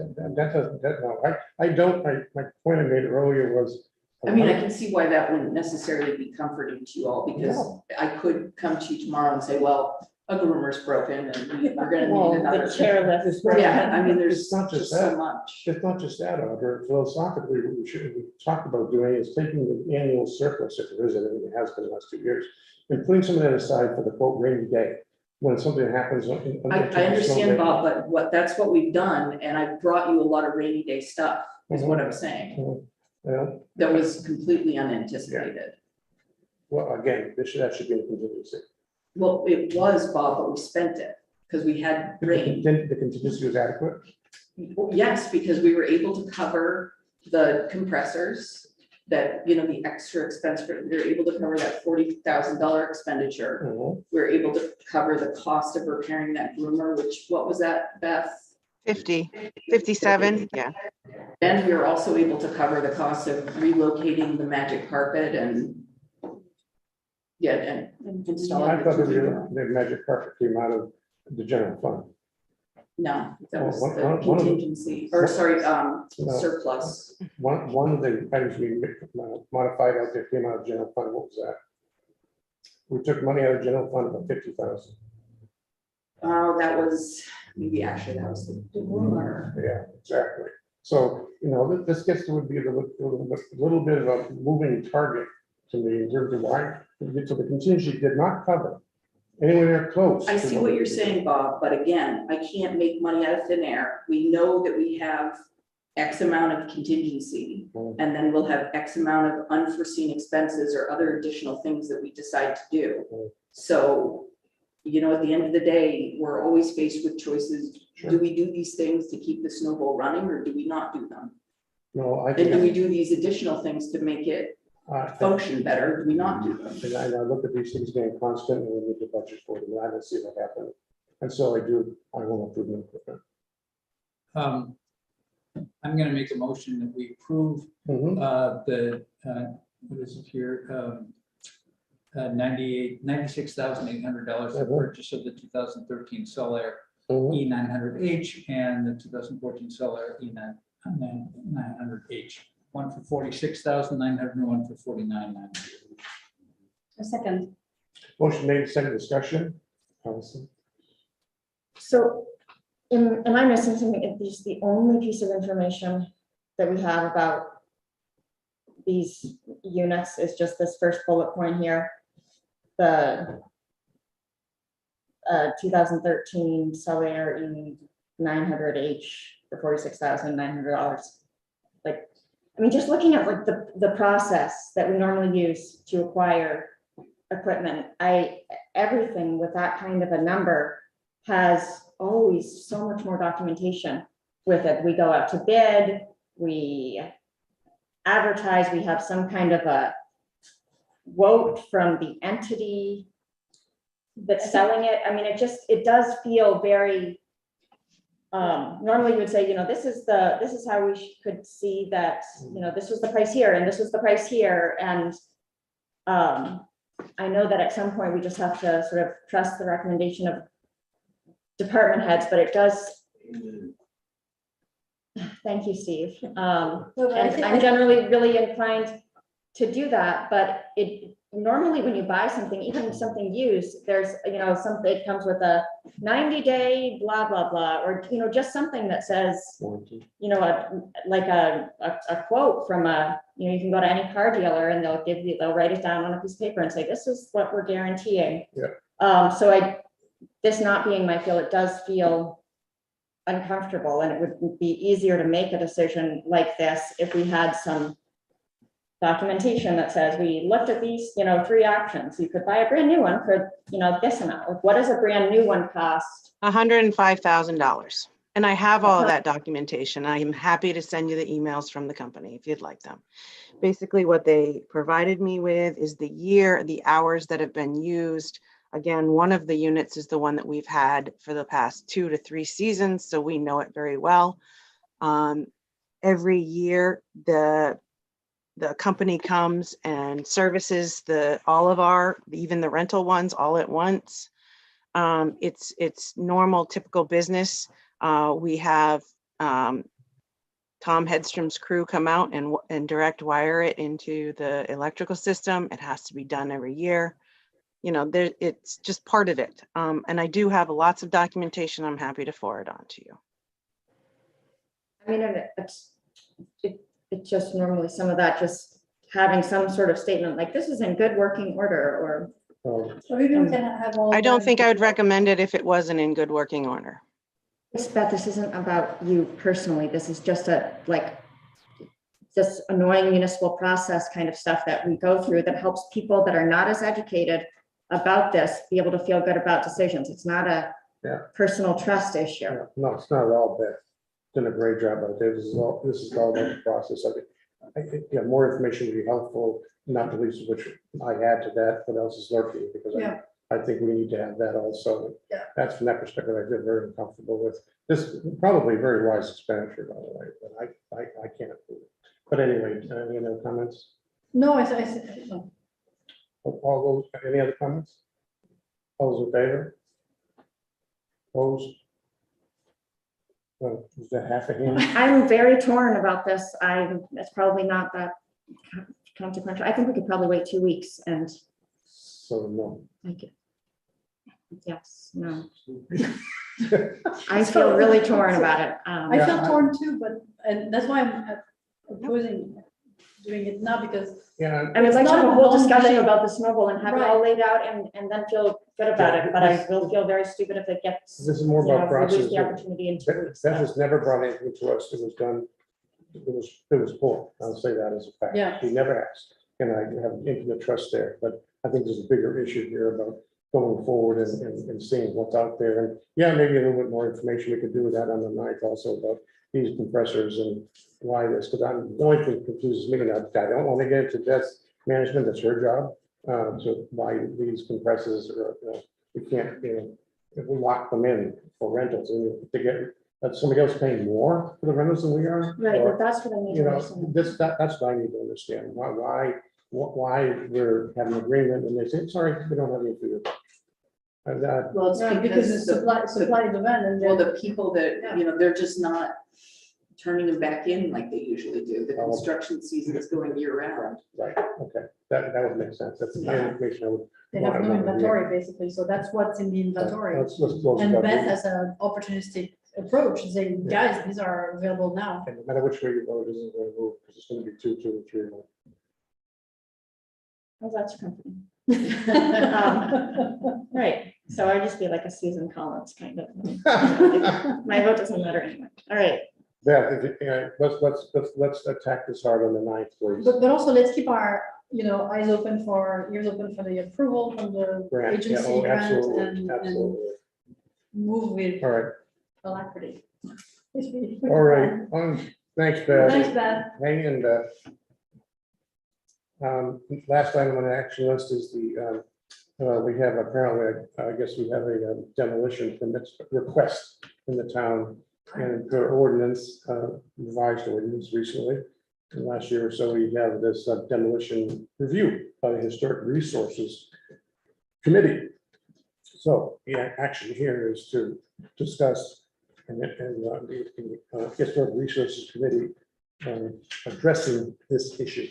My point I made earlier was.
I mean, I can see why that wouldn't necessarily be comforting to you all, because I could come to you tomorrow and say, well, a groomer's broken and we're gonna
Well,
need another.
The chairlift.
It's not-
Yeah, I mean, there's
It's not
just
just
so
that.
much.
It's not just that, Audrey. Philosophically, what we talked about doing is taking the annual surplus, if there is anything, it has been the last 2 years, and putting some of that aside for the quote rainy day, when something happens.
I understand, Bob, but that's what we've done, and I brought you a lot of rainy day stuff, is what I'm saying,
Well,
that was completely unanticipated.
again, that should be a contingency.
Well, it was, Bob, but we spent it, because we had rain.
The contingency was adequate.
Yes, because we were able to cover the compressors, that, the extra expense, we were able to cover that $40,000 expenditure.
Mhm.
We were able to cover the cost of repairing that groomer, which, what was that, Beth?
57, yeah.
And we were also able to cover the cost of relocating the magic carpet and and installing.
I thought
the
the magic carpet came out of the general fund.
No, that was
One
the
of the-
contingency, or sorry,
No.
surplus.
One of the items we modified out there came out of general fund. What was that? We took money out of general fund, about 50,000.
Oh, that was, maybe actually that was the groomer.
Yeah, exactly. So, this gets to be a little bit of a moving target to me in terms of why. So the contingency did not cover anywhere close.
I
to
see what you're saying, Bob, but again, I can't make money out of thin air. We know that we have X amount of contingency,
Mhm.
and then we'll have X amount of unforeseen expenses or other additional things that we decide to do.
Mhm.
So, you know, at the end of the day, we're always faced with choices.
Sure.
Do we do these things to keep the snowball running, or do we not do them?
No, I
And do we
think,
do these additional things to make it
I
function better? Do we not do them?
and I look at these things being constant, and we need to budget for them, and I don't see that happening. And so I want to approve equipment.
I'm gonna make a motion that we approve
Mhm.
what is it here? $96,800 for
Mhm.
purchase of the 2013 Solar
Mhm.
E900H and the 2014 Solar E900H. One for 46,900 and one for 49,900.
A second.
Motion made, second discussion. Allison?
So, am I missing something? If these the only piece of information that we have about these units is just this first bullet point here, the 2013 Solar E900H for $46,900. Like, I mean, just looking at like the process that we normally use to acquire equipment, everything with that kind of a number has always so much more documentation with it. We go out to bid, we advertise, we have some kind of a quote from the entity that's selling it. I mean, it does feel very, normally you would say, you know, this is how we could see that, you know, this was the price here and this was the price here. And I know that at some point we just have to sort of trust the recommendation of department heads, but it does. Thank you, Steve. And I'm generally really inclined to do that, but normally when you buy something, even something used, there's, you know, it comes with a 90-day blah, blah, blah, or, you know, just something that says,
Warranty.
you know, a quote from you know, you can go to any car dealer and they'll write it down on a piece of paper and say, this is what we're guaranteeing.
Yeah.
So this not being my field, it does feel uncomfortable, and it would be easier to make a decision like this if we had some documentation that says we looked at these, you know, 3 options. You could buy a brand new one for, you know, this amount. Like, what does a brand new one cost?
$105,000. And I have all of that documentation. I am happy to send you the emails from the company if you'd like them. Basically, what they provided me with is the year, the hours that have been used. Again, one of the units is the one that we've had for the past 2 to 3 seasons, so we know it very well. Every year, the company comes and services even the rental ones all at once. It's normal, typical business. We have Tom Hedstrom's crew come out and direct wire it into the electrical system. It has to be done every year. You know, it's just part of it. And I do have lots of documentation I'm happy to forward on to you.
I mean, it just normally some of that, just having some sort of statement like this is in good working order, or
So we can have all.
I don't
that.
think I would recommend it if it wasn't in good working order.
Beth, this isn't about you personally. This is just this annoying municipal process kind of stuff that we go through that helps people that are not as educated about this be able to feel good about decisions. It's not a personal trust issue.
Yeah, no, it's not at all bad. Done a great job out there. This is all about the process of it. I think, yeah, more information would be helpful, not the least of which I add to that, what else is lurking, because I think we need to have that also.
Yeah.
That's from that perspective, I feel very uncomfortable with this, probably very wise expenditure, by the way, but I can't approve it. But anyway, any other comments?
No, I said, no.
All those, any other comments? All those in favor? Opposed? Well, is that half a hand?
I'm very torn about this. It's probably not that consequential. I think we could probably wait 2 weeks and.
So no.
Yes, no. I feel really torn about it.
I feel torn too, and that's why I'm opposing doing it now, because
Yeah.
I would like to have a
not
whole
a long
discussion
issue.
about the snowball and have it all laid out and then feel good about
Yeah,
it, but I will feel very stupid if it gets.
This is more
you know,
about
if we lose
process.
the opportunity in 2 weeks.
Beth has never brought anything to us that was done was poor. I'll say that as a fact.
Yeah.
He never asked, and I have infinite trust there, but I think there's a bigger issue here about going forward and seeing what's out there. And yeah, maybe a little bit more information. We could do that on the 9th also about these compressors and why this, because the only thing that confuses me, and I don't want to get into Beth's management, that's her job. So why these compressors, we can't, if we lock them in for rentals, and to get, somebody else paying more for the rentals than we are?
Right,
Or,
but that's what I need
you
to
know,
understand.
that's what I need to understand, why we're having an agreement, and they say, sorry, we don't have any for you. And that,
Well, it's
Right,
because
it's
the,
supply demand and
well,
then,
the people that, they're just not turning them back in like they usually do. The
Oh.
construction season is going year round.
right, okay, that would make sense, that's the kind of information I would.
they have no
Yeah.
inventory basically, so that's what's in the inventory.
Let's close it
And
up.
Beth has an opportunistic approach, saying, guys, these are available now.
And no matter which way you go, it isn't going to move, because it's going to be two or three more.
Oh, that's comforting. Right, so I'd just be like a Susan Collins kind of. My vote doesn't matter anyway. All right,
Beth, let's attack this hard on the 9th, please.
But also let's keep our, eyes open ears open for the approval from the
Grant, yeah,
agency
oh,
grant
absolutely,
and
absolutely.
move with
All right,
alacrity.
all right, thanks, Beth.
Thanks, Beth.
Hang in, Beth. Last item on the action list is the, we have apparently, I guess we have a demolition permits request in the town. And per ordinance, revised ordinance recently, in last year or so, we have this demolition review by the Historic Resources Committee. So, yeah, action here is to discuss and the Historic Resources Committee addressing this issue.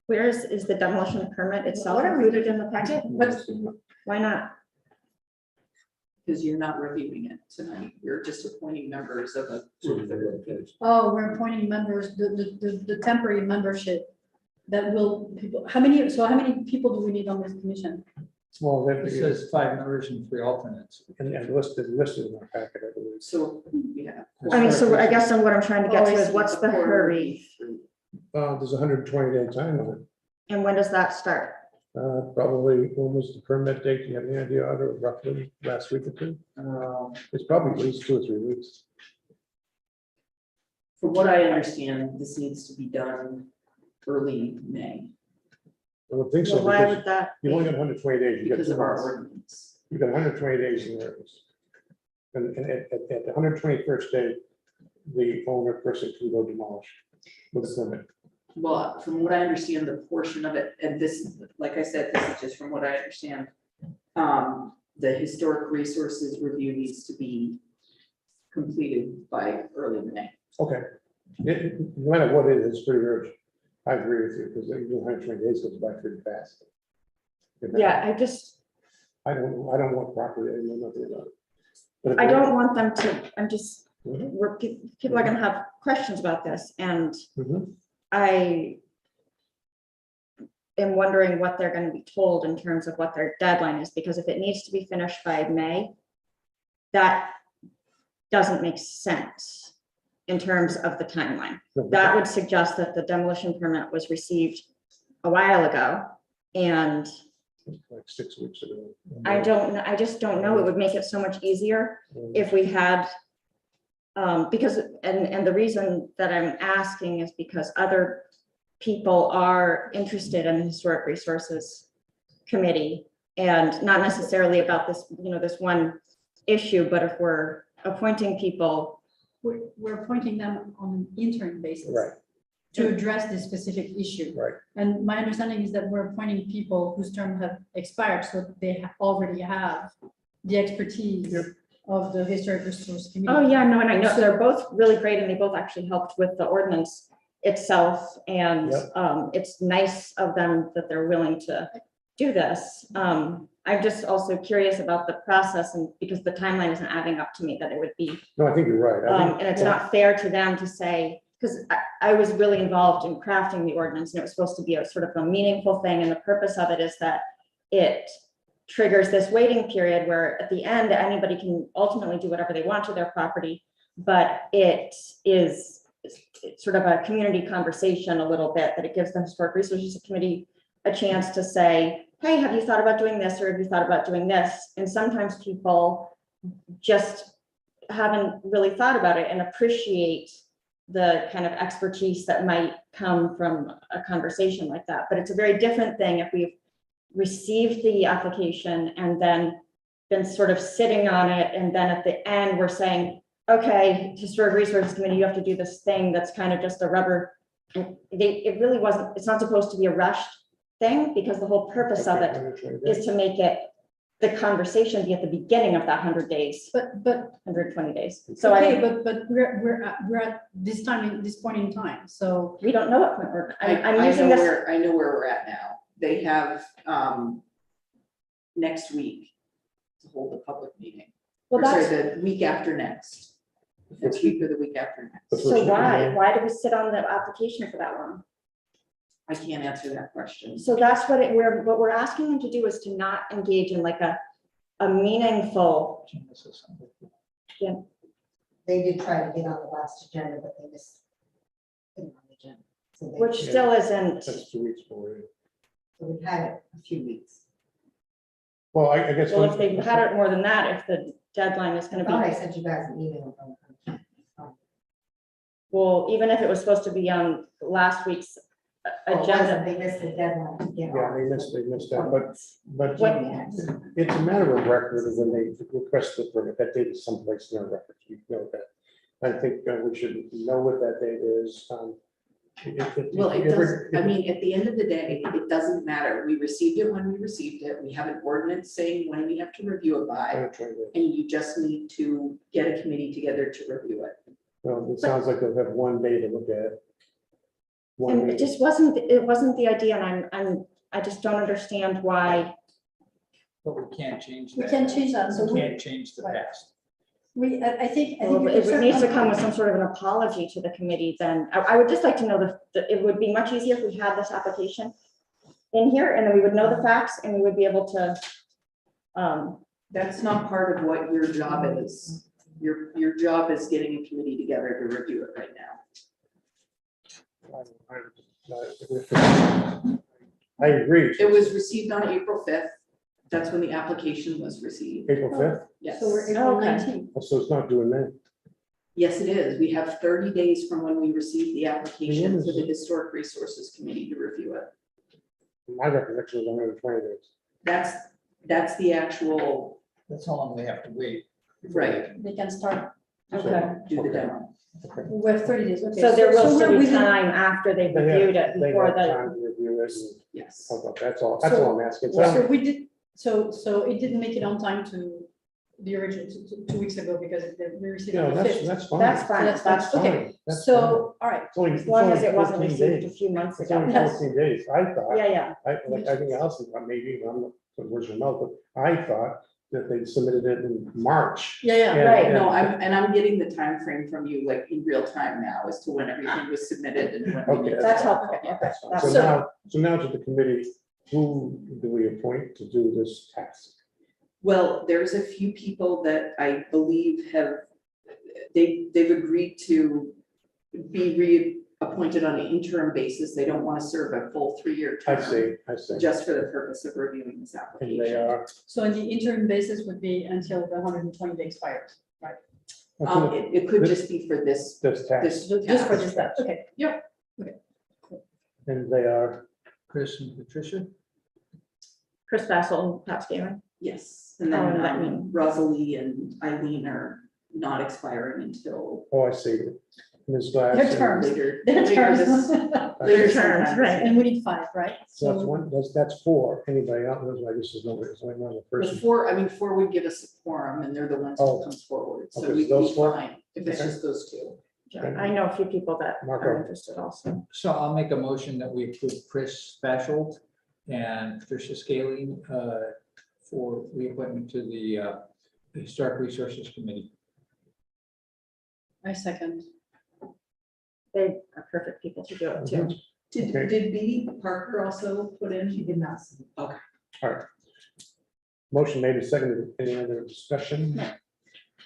where is the demolition permit itself
What are we
included in the packet? Why not?
Because you're not reviewing it tonight. You're just appointing members of a group that will be.
Oh, we're appointing members, the temporary membership that will, how many people do we need on this commission?
Well,
It says 5 members and 3 alternates.
and listed in our packet, I believe.
So, yeah.
I mean, so I guess what I'm trying to get to is what's the hurry
There's a 120-day time on it.
and when does that start?
Probably almost the permit date. Do you have any idea, Otto, roughly last week or two? It's probably at least 2 or 3 weeks.
From what I understand, this needs to be done early May
I would think so,
Well, why
because
would that?
you only
be?
got 120 days. You got
because
2
of our
months.
ordinance.
You got 120 days in there. And at the 121st day, the owner person can go demolish with a permit.
Well, from what I understand, the portion of it, and this, like I said, this is just from what I understand. The historic resources review needs to be completed by early May.
Okay. No matter what it is, it's pretty urgent. I agree with you, because even 120 days goes by pretty fast.
Yeah,
I don't want property, I know nothing about it. But if
I
we-
don't want them to, I'm just,
Mhm.
people are gonna have questions about this and
Mhm.
I am wondering what they're gonna be told in terms of what their deadline is, because if it needs to be finished by May, that doesn't make sense in terms of the timeline. That would suggest that the demolition permit was received a while ago. And
Like 6 weeks ago.
I don't know, I just don't know. It would make it so much easier if we had, because, and the reason that I'm asking is because other people are interested in the Historic Resources Committee and not necessarily about this, this one issue, but if we're appointing people.
We're appointing them on an interim basis.
Right.
To address this specific issue.
Right.
And my understanding is that we're appointing people whose term have expired, so they already have the expertise
Yep.
of the Historic Resource Committee.
Oh, yeah, no, and I know they're both really great and they both actually helped with the ordinance itself. And it's nice of them that they're willing to do this. I'm just also curious about the process and because the timeline isn't adding up to me that it would be,
No, I think you're right. I think-
and it's not fair to them to say, because I was really involved in crafting the ordinance and it was supposed to be a sort of a meaningful thing. And the purpose of it is that it triggers this waiting period where at the end, anybody can ultimately do whatever they want to their property, but it is it's sort of a community conversation a little bit, that it gives the Historic Resources Committee a chance to say, hey, have you thought about doing this, or have you thought about doing this? And sometimes people just haven't really thought about it and appreciate the kind of expertise that might come from a conversation like that. But it's a very different thing if we've received the application and then been sort of sitting on it, and then at the end, we're saying, okay, Historic Resources Committee, you have to do this thing that's kind of just a rubber. It really wasn't, it's not supposed to be a rushed thing, because the whole purpose of it is to make it, the conversation be at the beginning of that 100 days,
But
120 days. So
okay, but we're at this point in time, so.
we don't know what point we're, I'm
I
using
know
this.
where, I know where we're at now. They have, next week to hold a public meeting.
Well,
Or sorry,
that's,
the week after next. Next week or the week after next.
so why do we sit on the application for that long?
I can't answer that question.
So that's what what we're asking them to do, is to not engage in like a meaningful,
They did try to get on the last agenda, but they just couldn't on the agenda. So they-
which still isn't,
That's 2 weeks for it.
so we've had it a few weeks.
Well, I guess.
well, if they've had it more than that, if the deadline is
I
gonna
thought I
be,
sent you guys an email.
well, even if it was supposed to be on last week's
Oh,
agenda.
They missed the deadline to get
Yeah,
on.
they missed that, but
What-
it's a matter of record when they request the permit, that date is someplace in our records, we know that. I think we should know what that date is.
Well, it does, I mean, at the end of the day, it doesn't matter. We received it when we received it. We have an ordinance saying when we have to review it by. And you just need to get a committee together to review it.
Well, it sounds like they'll have one day to look at it. One
And it
meeting.
just wasn't the idea, and I just don't understand why.
But we can't change
We
that.
can't change that, so
We can't change the past.
I think.
Well,
we
if
can
it needs to
certainly-
come with some sort of an apology to the committee, then I would just like to know that it would be much easier if we had this application in here, and then we would know the facts, and we would be able to,
That's not part of what your job is. Your job is getting a committee together to review it right now.
I agree.
It was received on April 5th. That's when the application was received.
April 5th,
Yes.
So we're April
Okay.
19th.
so it's not doing that.
Yes, it is. We have 30 days from when we received the application for the Historic Resources Committee to review it.
My recollection is 120 days.
That's the actual,
That's how long they have to wait.
right,
They can start,
okay.
do the
Okay.
demo.
we have 30 days, okay.
So there will
we're
still be
within-
time after they've
They have-
reviewed it
they
before
have
the,
time to review it and
Yes.
talk about- That's all I'm asking. So
So we did, so it didn't make it on time to the original, 2 weeks ago, because we received
You
it
know,
on the
that's
5th.
fine.
that's fine,
That's
that's,
fine.
fine. That's fine.
So, all right,
It's only-
as long
it's
as it
only
wasn't
14
received a
days.
few months
It's
ago.
only 14 days, I thought.
Yeah,
I think Allison thought maybe, I'm not the words of mouth, but I thought that they submitted it in March.
yeah, yeah.
Yeah,
right.
yeah.
No, I'm getting the time frame from you, like in real time now, as to when everything was submitted and when. we
Okay,
need to-
that's helpful.
Yeah.
Okay,
So
that's-
now to the committee, who do we appoint to do this task?
Well, there's a few people that I believe they've agreed to be reappointed on an interim basis. They don't want to serve a full 3-year
I
term.
see.
Just for the purpose of reviewing this
And
application.
they are.
So in the interim basis would be until the 120 days expires, right?
It could just be for this,
This task,
this.
Just for
task.
this, that, okay, yep.
and they are,
Chris and Patricia?
Chris Bassel and Pat Scammon.
Yes, and
Oh,
then
and that means-
Rosalie and Eileen are not expiring until
oh, I see. Ms. Glass.
Their
and-
terms.
later.
Their
later
terms.
this-
I
later
see.
terms,
sometime.
right.
And we need 5, right?
So that's one, that's 4. Anybody else? I guess there's nobody, there's only one other
The
person.
4 would give us a quorum and they're the ones
Oh.
who comes forward. So
Okay,
we'd
so those
be
4?
fine if it's
Okay.
just those 2.
I know a few people that
Marco.
are interested also.
So I'll make a motion that we approve Chris Special and Patricia Scaling for reappointment to the Historic Resources Committee.
I second.
They are perfect people to do it too.
Did
Okay.
Biddy Parker also put in?
She did not.
All right. Motion made and seconded. Any other discussion?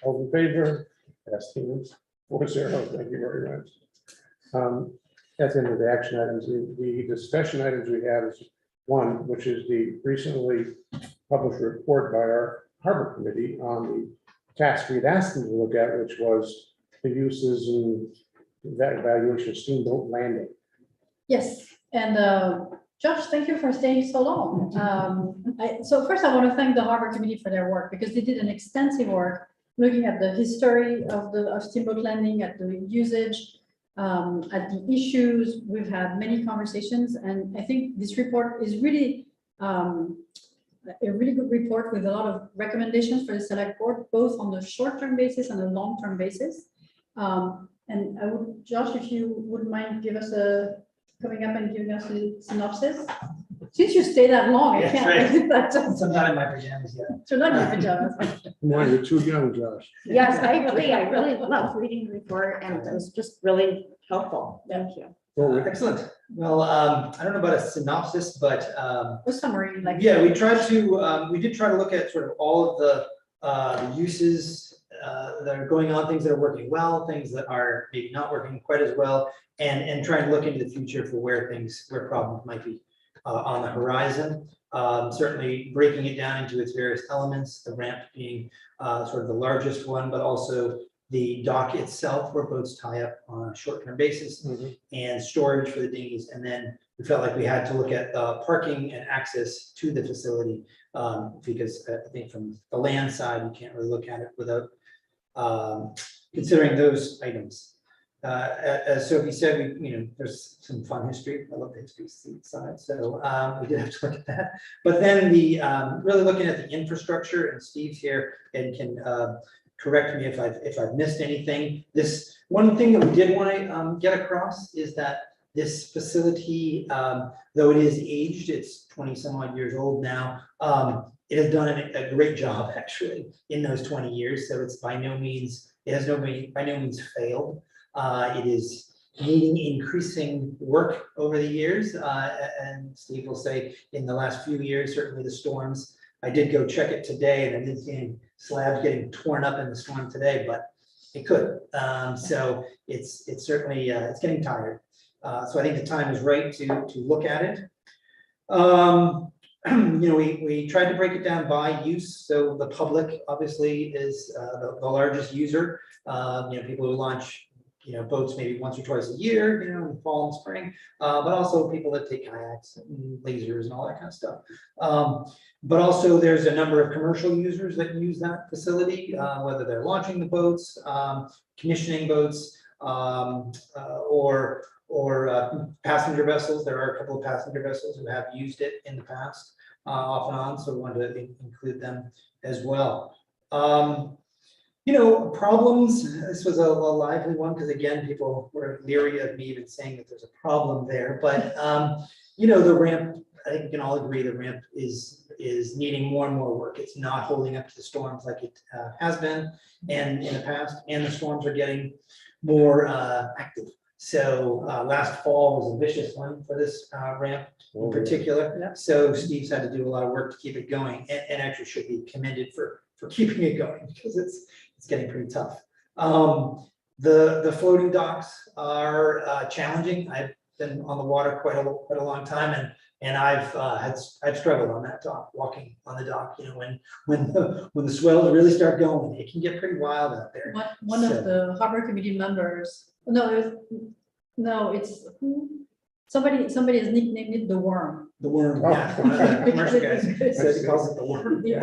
All in favor? Yes, Stevens. 4-0. Thank you very much. That's the end of the action items. The discussion items we have is one, which is the recently published report by our harbor committee on the task we'd asked them to look at, which was the uses and that evaluation of Steamboat landing.
Yes, and Josh, thank you for staying so long. So first I want to thank the Harbor Committee for their work because they did an extensive work looking at the history of Steamboat landing, at the usage, at the issues. We've had many conversations, and I think this report is really a really good report with a lot of recommendations for the select board, both on the short-term basis and a long-term basis. And I would, Josh, if you wouldn't mind coming up and giving us a synopsis. Since you stay that long, I
Yes,
can't.
right. So I'm not in my pajamas yet.
So not your pajamas.
Come on, you're too young, Josh.
Yes, I really love reading the report and it was just really helpful. Thank you.
Excellent. Well, I don't know about a synopsis, but
A summary, like.
yeah, we did try to look at sort of all of the uses that are going on, things that are working well, things that are maybe not working quite as well, and trying to look into the future for where problems might be on the horizon. Certainly breaking it down into its various elements, the ramp being sort of the largest one, but also the dock itself where boats tie up on a short-term basis, and storage for the dinghies. And then we felt like we had to look at parking and access to the facility, because I think from the land side, you can't really look at it without considering those items. As Sophie said, there's some fun history. I love the history side, so we did have to look at that. But then really looking at the infrastructure, and Steve's here and can correct me if I've missed anything. This one thing that we did want to get across is that this facility, though it is aged, it's 20 some odd years old now. It has done a great job actually in those 20 years. So it's by no means failed. It is needing increasing work over the years. And Steve will say in the last few years, certainly the storms, I did go check it today and I did see slabs getting torn up in the storm today, but it could. So it's certainly, it's getting tired. So I think the time is right to look at it. We tried to break it down by use. So the public obviously is the largest user. People who launch boats maybe once or twice a year, in fall and spring, but also people that take kayaks and lasers and all that kind of stuff. But also there's a number of commercial users that use that facility, whether they're launching the boats, commissioning boats, or passenger vessels. There are a couple of passenger vessels who have used it in the past, off and on, so we wanted to include them as well. Problems, this was a lively one, because again, people were leery of me even saying that there's a problem there, but the ramp, I think we can all agree the ramp is needing more and more work. It's not holding up to the storms like it has been and in the past, and the storms are getting more active. So last fall was a vicious one for this ramp in particular.
Yeah.
So Steve's had to do a lot of work to keep it going, and actually should be commended for keeping it going, because it's getting pretty tough. The floating docks are challenging. I've been on the water quite a long time, and I've struggled on that dock, walking on the dock. When the swells really start going, it can get pretty wild out there.
One of the harbor committee members. It's somebody has nicknamed it the worm.
The worm,
Oh.
yeah. One of the commercial guys says he calls it the worm.
The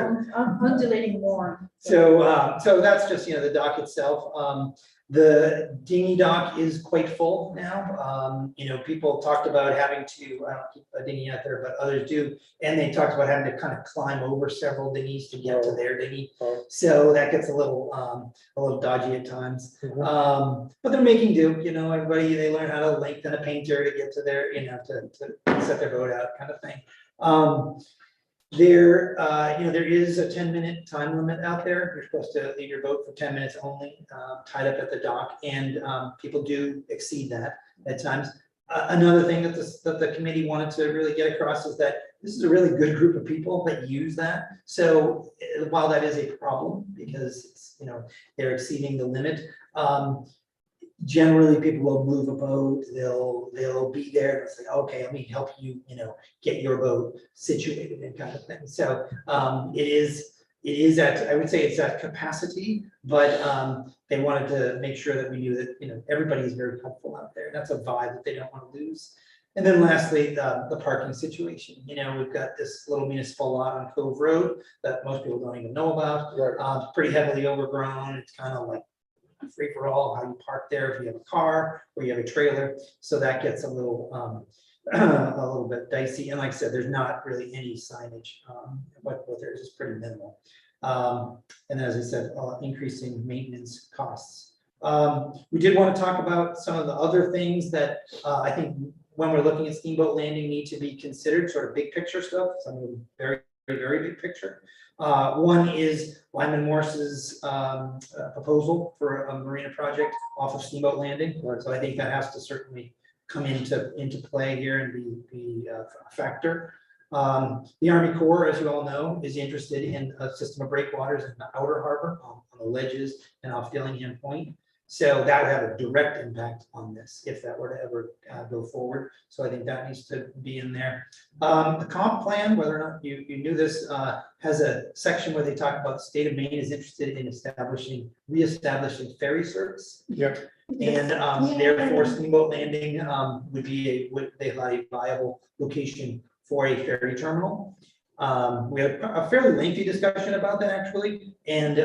undulating worm.
So that's just, the dock itself. The dinghy dock is quite full now. People talked about having to, I don't keep a dinghy out there, but others do. And they talked about having to kind of climb over several dinghies to get to their dinghy. So that gets a little dodgy at times. But they're making do, everybody, they learn how to lengthen a painter to get to their, to set their boat out kind of thing. There is a 10-minute time limit out there. You're supposed to leave your boat for 10 minutes only, tied up at the dock, and people do exceed that at times. Another thing that the committee wanted to really get across is that this is a really good group of people that use that. So while that is a problem, because it's, they're exceeding the limit, generally people will move a boat, they'll be there, and say, okay, let me help you, get your boat situated and kind of thing. So it is at, I would say it's at capacity, but they wanted to make sure that we knew that, everybody is very helpful out there. That's a vibe that they don't want to lose. And then lastly, the parking situation. We've got this little municipal lot on Cove Road that most people don't even know about. It's pretty heavily overgrown. It's kind of like free for all how you park there if you have a car or you have a trailer. So that gets a little bit dicey. And like I said, there's not really any signage. What there is pretty minimal. And as I said, increasing maintenance costs. We did want to talk about some of the other things that I think when we're looking at Steamboat Landing need to be considered, sort of big picture stuff, some of them very, very big picture. One is Lyman Morse's proposal for a marina project off of Steamboat Landing. So I think that has to certainly come into play here and be a factor. The Army Corps, as you all know, is interested in a system of breakwaters in the outer harbor on the ledges and off Dillingham Point. So that would have a direct impact on this if that were to ever go forward. So I think that needs to be in there. The comp plan, whether or not you knew this, has a section where they talk about the state of Maine is interested in reestablishing ferry service.
Yep.
And therefore Steamboat Landing would be a viable location for a ferry terminal. We had a fairly lengthy discussion about that actually, and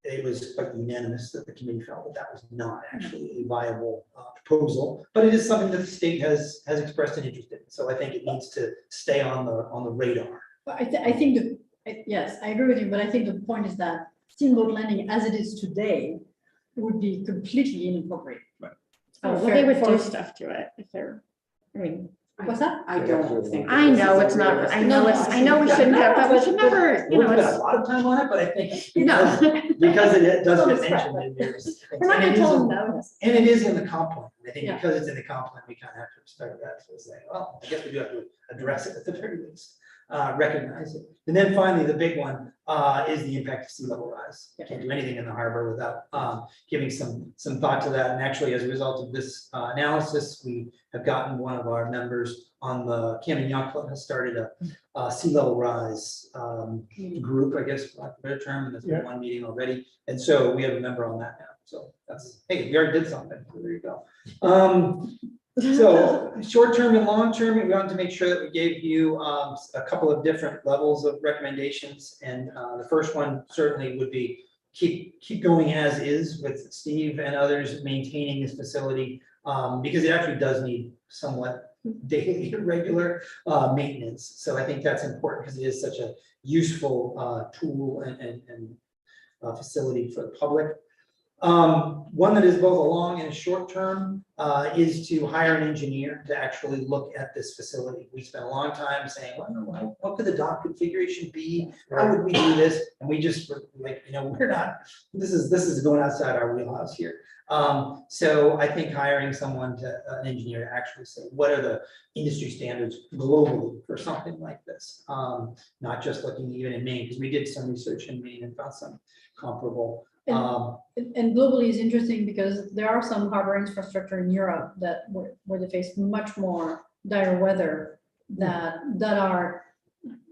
it was quite unanimous that the committee felt that was not actually a viable proposal, but it is something that the state has expressed an interest in. So I think it needs to stay on the radar.
But I think yes, I agree with you, but I think the point is that Steamboat Landing as it is today would be completely inappropriate.
Right.
Oh, well, they would do stuff to it if they're,
What's that?
I don't think.
I know it's not, I know we shouldn't have, but we should never,
We spent a lot of time on it, but I think
No.
because it does
Don't
get
expect
mentioned, there's.
we're not gonna tell them no.
And it is in the comp plan. I think
Yeah.
because it's in the comp plan, we kind of have to start that. So say, well, I guess we do have to address it at the very least, recognize it. And then finally, the big one is the impact of sea level rise. You can't do anything in the harbor without giving some thought to that. And actually, as a result of this analysis, we have gotten one of our members on the Camden Yacht Club has started a sea level rise group, I guess, for lack of a better term, and there's been one meeting already. And so we have a member on that now. So that's, hey, we already did something. So there you go. So short-term and long-term, we wanted to make sure that we gave you a couple of different levels of recommendations. And the first one certainly would be keep going as is with Steve and others maintaining this facility because it actually does need somewhat daily regular maintenance. So I think that's important because it is such a useful tool and facility for the public. One that is both a long and a short term is to hire an engineer to actually look at this facility. We spent a long time saying, well, what could the dock configuration be? How would we do this? And we just were like, we're not, this is going outside our wheelhouse here. So I think hiring someone an engineer to actually say, what are the industry standards globally for something like this? Not just looking even in Maine, because we did some research in Maine and found some comparable.
And globally is interesting because there are some harbor infrastructure in Europe that where they face much more dire weather that are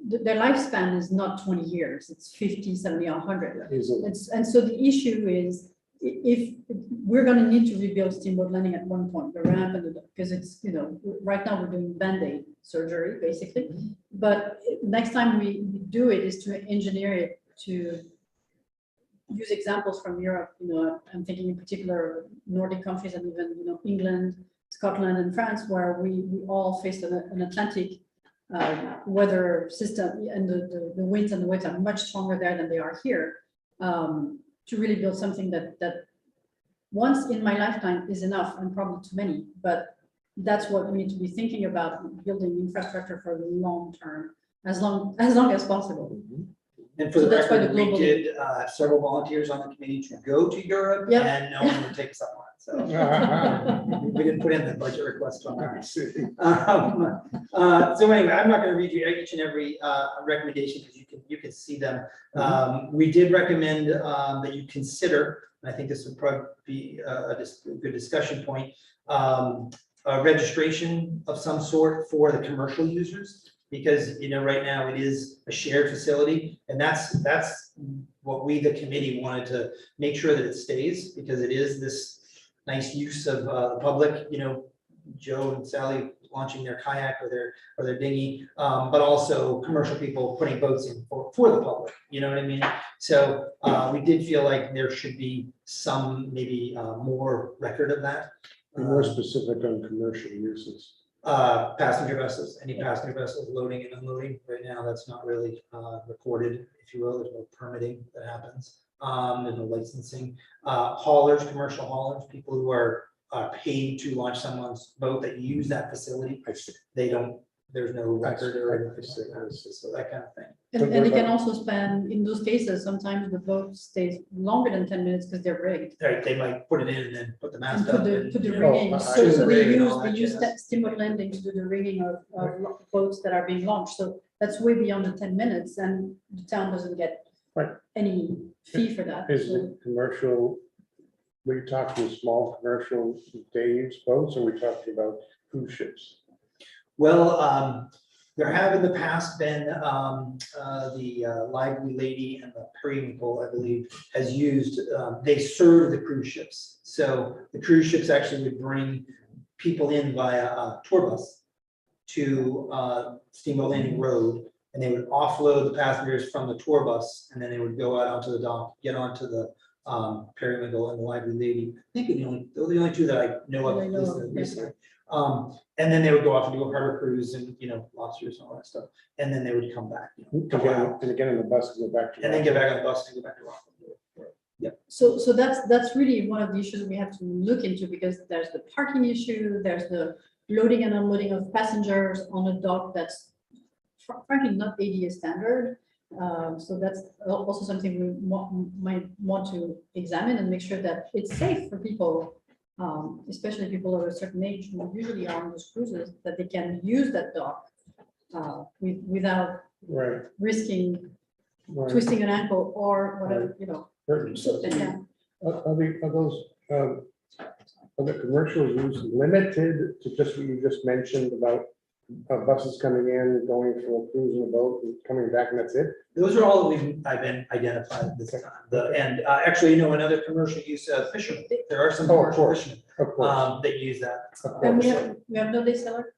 their lifespan is not 20 years, it's 50, 70, 100. And so the issue is if we're going to need to rebuild Steamboat Landing at one point, the ramp and because it's right now we're doing Band-Aid surgery basically, but next time we do it is to engineer it to use examples from Europe. I'm thinking in particular Nordic countries and even England, Scotland, and France, where we all faced an Atlantic weather system, and the winds and the waves are much stronger there than they are here. To really build something that once in my lifetime is enough, and probably too many, but that's what we need to be thinking about, building infrastructure for the long term, as long as possible.
And for the record, we did several volunteers on the committee to go to Europe, and no one would take us up on it. So we didn't put in the budget request on that. So anyway, I'm not going to read you each and every recommendation because you can see them. We did recommend that you consider, and I think this would probably be a good discussion point, a registration of some sort for the commercial users. Because, right now it is a shared facility, and that's what we, the committee, wanted to make sure that it stays, because it is this nice use of the public, Joe and Sally launching their kayak or their dinghy, but also commercial people putting boats in for the public, you know what I mean? So we did feel like there should be some, maybe more record of that.
Be more specific on commercial uses.
Passenger vessels, any passenger vessels loading and unloading, right now, that's not really recorded, if you will, there's no permitting that happens. There's no licensing. Haulers, commercial haulers, people who are paid to launch someone's boat that use that facility, they don't, there's no record or anything like that, so that kind of thing.
And they can also spend, in those cases, sometimes the boat stays longer than 10 minutes because they're rigged.
Right, they might put it in and then put the
And
mast
put
up.
the,
and,
put the
you know,
rigging, so
choose the
they
rig and
use,
all
they
that
use
jazz.
that steamboat landing to do the rigging of boats that are being launched, so that's way beyond the 10 minutes, and the town doesn't get
Right.
any fee for that.
Is
so-
it commercial, we talking small commercial day use boats, or we talking about cruise ships?
Well, there have in the past been, the Lively Lady and the Periwinkle, I believe, has used, they serve the cruise ships. So the cruise ships actually would bring people in via a tour bus to Steamboat Landing Road, and they would offload the passengers from the tour bus, and then they would go out onto the dock, get onto the Periwinkle and the Lively Lady. I think they're the only two that I know of
That I know of,
recently. And then they would go off and do a harbor cruise and, lobsters and all that stuff, and then they would come back. Come out,
And again, in the bus, go back to.
and then get back on the bus and go back to Rockland.
So that's really one of the issues we have to look into, because there's the parking issue, there's the loading and unloading of passengers on a dock that's frankly not ADA standard. So that's also something we might want to examine and make sure that it's safe for people, especially people of a certain age who usually are on those cruises, that they can use that dock without
Right.
risking
Right.
twisting an ankle or whatever,
Right.
So, yeah.
Are those, are the commercial use limited to just what you just mentioned about buses coming in, going for a cruise in a boat and coming back, and that's it?
Those are all that I've been identified at this time. And actually, another commercial use, fishermen, there are some
Oh, of
commercial
course.
fishermen
Of course.
that use that.
Of
And
course.
we have no day seller?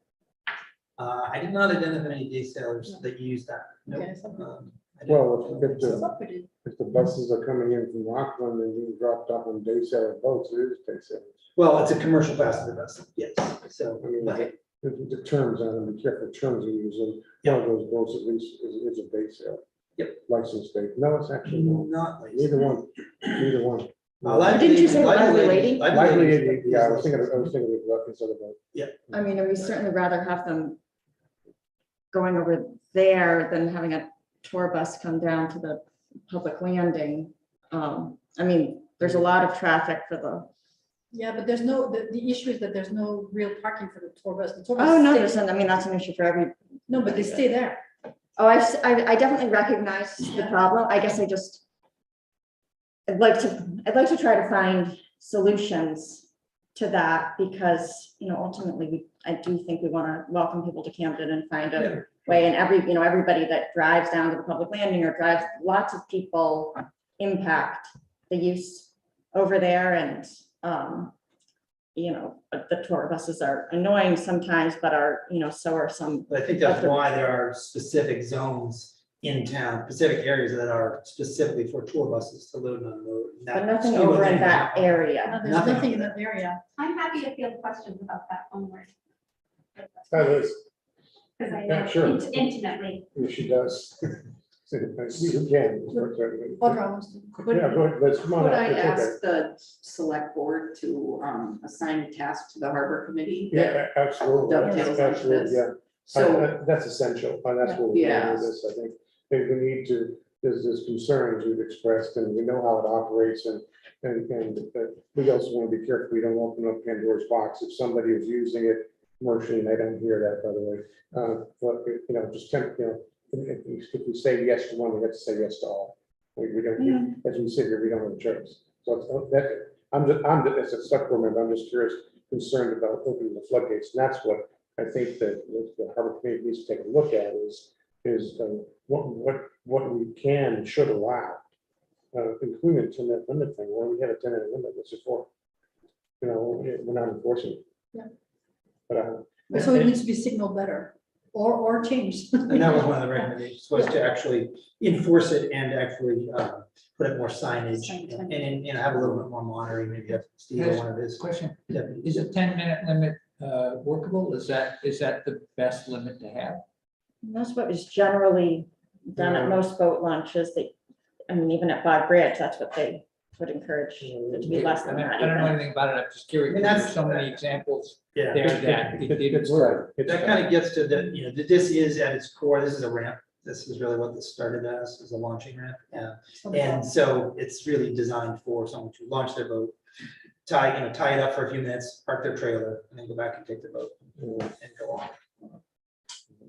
I did not identify any day sailors that use that. Nope.
Okay, so-
I didn't.
Well, if
So
the,
what we did.
if the buses are coming in from Rockland and being dropped off on day sailor boats, it is day sailors.
Well, it's a commercial passenger vessel, yes, so.
I mean,
but-
the terms, and be careful terms we use, and one of those boats at least is a day sailor.
Yep.
License date. No, it's actually not.
Not like.
Neither one, neither one.
Didn't you say Lively Lady?
Lively, yeah, I was thinking of instead of that.
I mean, we certainly rather have them going over there than having a tour bus come down to the public landing. I mean, there's a lot of traffic for the,
Yeah, but there's no, the issue is that there's no real parking for the tour bus. The tour bus
oh, no,
stays-
I mean, that's an issue for every,
No, but they stay there.
oh, I definitely recognize the problem. I guess I'd like to try to find solutions to that, because, ultimately, I do think we want to welcome people to Camden and find a way, and everybody that drives down to the public landing or drives, lots of people impact the use over there, and the tour buses are annoying sometimes, but so are some.
But I think that's why there are specific zones in town, specific areas that are specifically for tour buses to load and unload.
But nothing over in that area.
No, There's
Nothing
nothing in
over
that area.
I'm happy to field questions about that one word.
That is,
Because I
Yeah,
know
sure.
intimately.
she does. You can.
Audra wants to-
Yeah, go ahead, let's come on
Could
up.
I
It's okay.
ask the select board to assign a task to the harbor committee?
Yeah, absolutely.
Dovetails into
Absolutely,
this.
yeah.
So,
That's essential, and that's what we're doing
Yeah.
with this, I think we need to there's concerns we've expressed, and we know how it operates, and we also want to be careful we don't open up Pandora's box. If somebody is using it commercially, and I don't hear that, by the way, but, you know, just if we say yes to one, we have to say yes to all. We don't, as we sit here, we don't have a choice. So that, as a select board member, I'm just curious, concerned about opening the floodgates, and that's what I think that the harbor committee needs to take a look at is what we can and should allow, including a 10-minute limit thing, where we have a 10-minute limit, what's it for? You know, we're not enforcing it.
Yeah.
But
So it needs to be signaled better or changed.
And that was one of the recommendations, was to actually enforce it and actually put up more signage and have a little bit more monitoring, maybe have Steve or one of his.
Question,
deputies.
is a 10-minute limit workable? Is that the best limit to have?
That's what is generally done at most boat launches. I mean, even at Bob Bridge, that's what they would encourage it to be less
I
than
mean,
that.
I don't know
even.
anything about it, I'm just curious,
I mean,
there's
that's-
so many examples
Yeah.
there that it
it's
didn't.
right.
That kind of gets to the, you know, this is at its core, this is a ramp. This is really what this started as, is a launching ramp. Yeah. And so it's really designed for someone to launch their boat, tie it up for a few minutes, park their trailer, and then go back and take the boat and go on.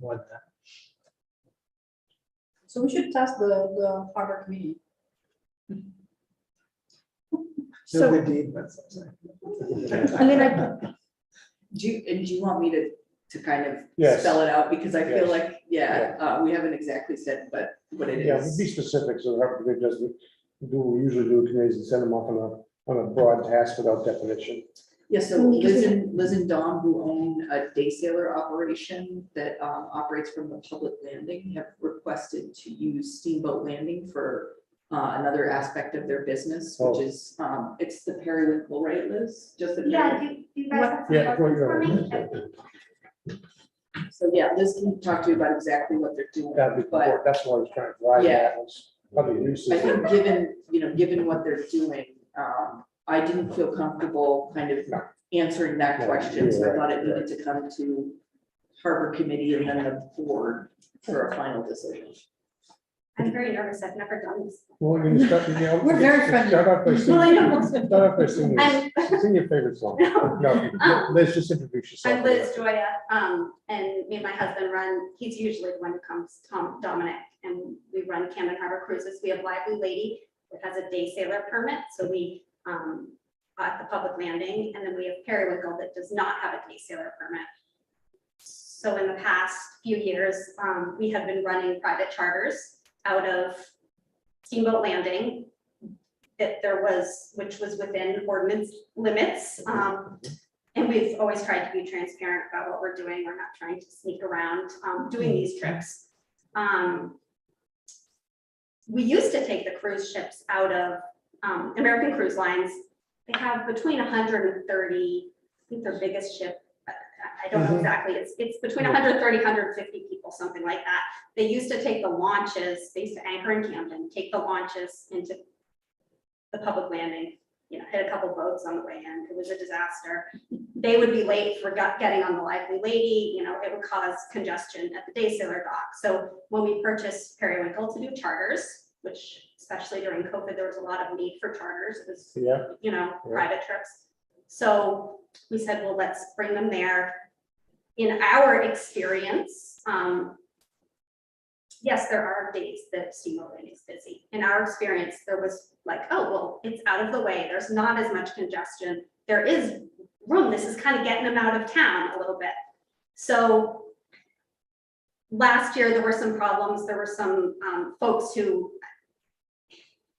More than that.
So we should task the harbor committee.
No
So,
good deed, but
I mean,
Do you want me to kind of
Yes.
spell it out? Because I feel
Yes.
like, we haven't exactly said what it
Yeah,
is.
be specific, so the harbor committee doesn't do what we usually do, committees and send them off on a broad task without definition.
Yeah, so
Because
Liz and Dom, who own a day sailor operation that operates from the public landing, have requested to use Steamboat Landing for another aspect of their business, which
Oh.
is, it's the periwinkle, right, Liz? Just the
Yeah,
periwinkle.
do you guys have some
Yeah,
questions for me?
So yeah, Liz can talk to you about exactly what they're doing,
That'd be,
but
that's what I was trying to drive at, was other uses.
I think given what they're doing, I didn't feel comfortable kind of
No.
answering that
No,
question, so I
you're
thought
right,
it needed to come to harbor committee and then the board for a final decision.
I'm very nervous. I've never done this.
Well, you start, you know.
We're very friendly.
Start off by
Well, I
singing,
know.
start off by singing,
I'm-
sing your favorite song.
No.
No, Liz, just introduce yourself.
I'm Liz Joya, and me and my husband run, he's usually the one who comes, Dominic, and we run Camden Harbor Cruises. We have Lively Lady that has a day sailor permit, so we, at the public landing, and then we have Periwinkle that does not have a day sailor permit. So in the past few years, we have been running private charters out of Steamboat Landing that which was within ordinance limits. And we've always tried to be transparent about what we're doing. We're not trying to sneak around doing these trips. We used to take the cruise ships out of American Cruise Lines. They have between 130, I think their biggest ship, I don't know exactly, it's between 130, 150 people, something like that. They used to take the launches, they used to anchor in Camden, take the launches into the public landing, hit a couple boats on the way in. It was a disaster. They would be late for getting on the Lively Lady, it would cause congestion at the day sailor dock. So when we purchased Periwinkle to do charters, which especially during COVID, there was a lot of need for charters. It was,
Yeah.
private trips. So we said, well, let's bring them there. In our experience, yes, there are days that Steamboat Landing is busy. In our experience, there was like, oh, well, it's out of the way. There's not as much congestion. There is room. This is kind of getting them out of town a little bit. So last year, there were some problems. There were some folks who,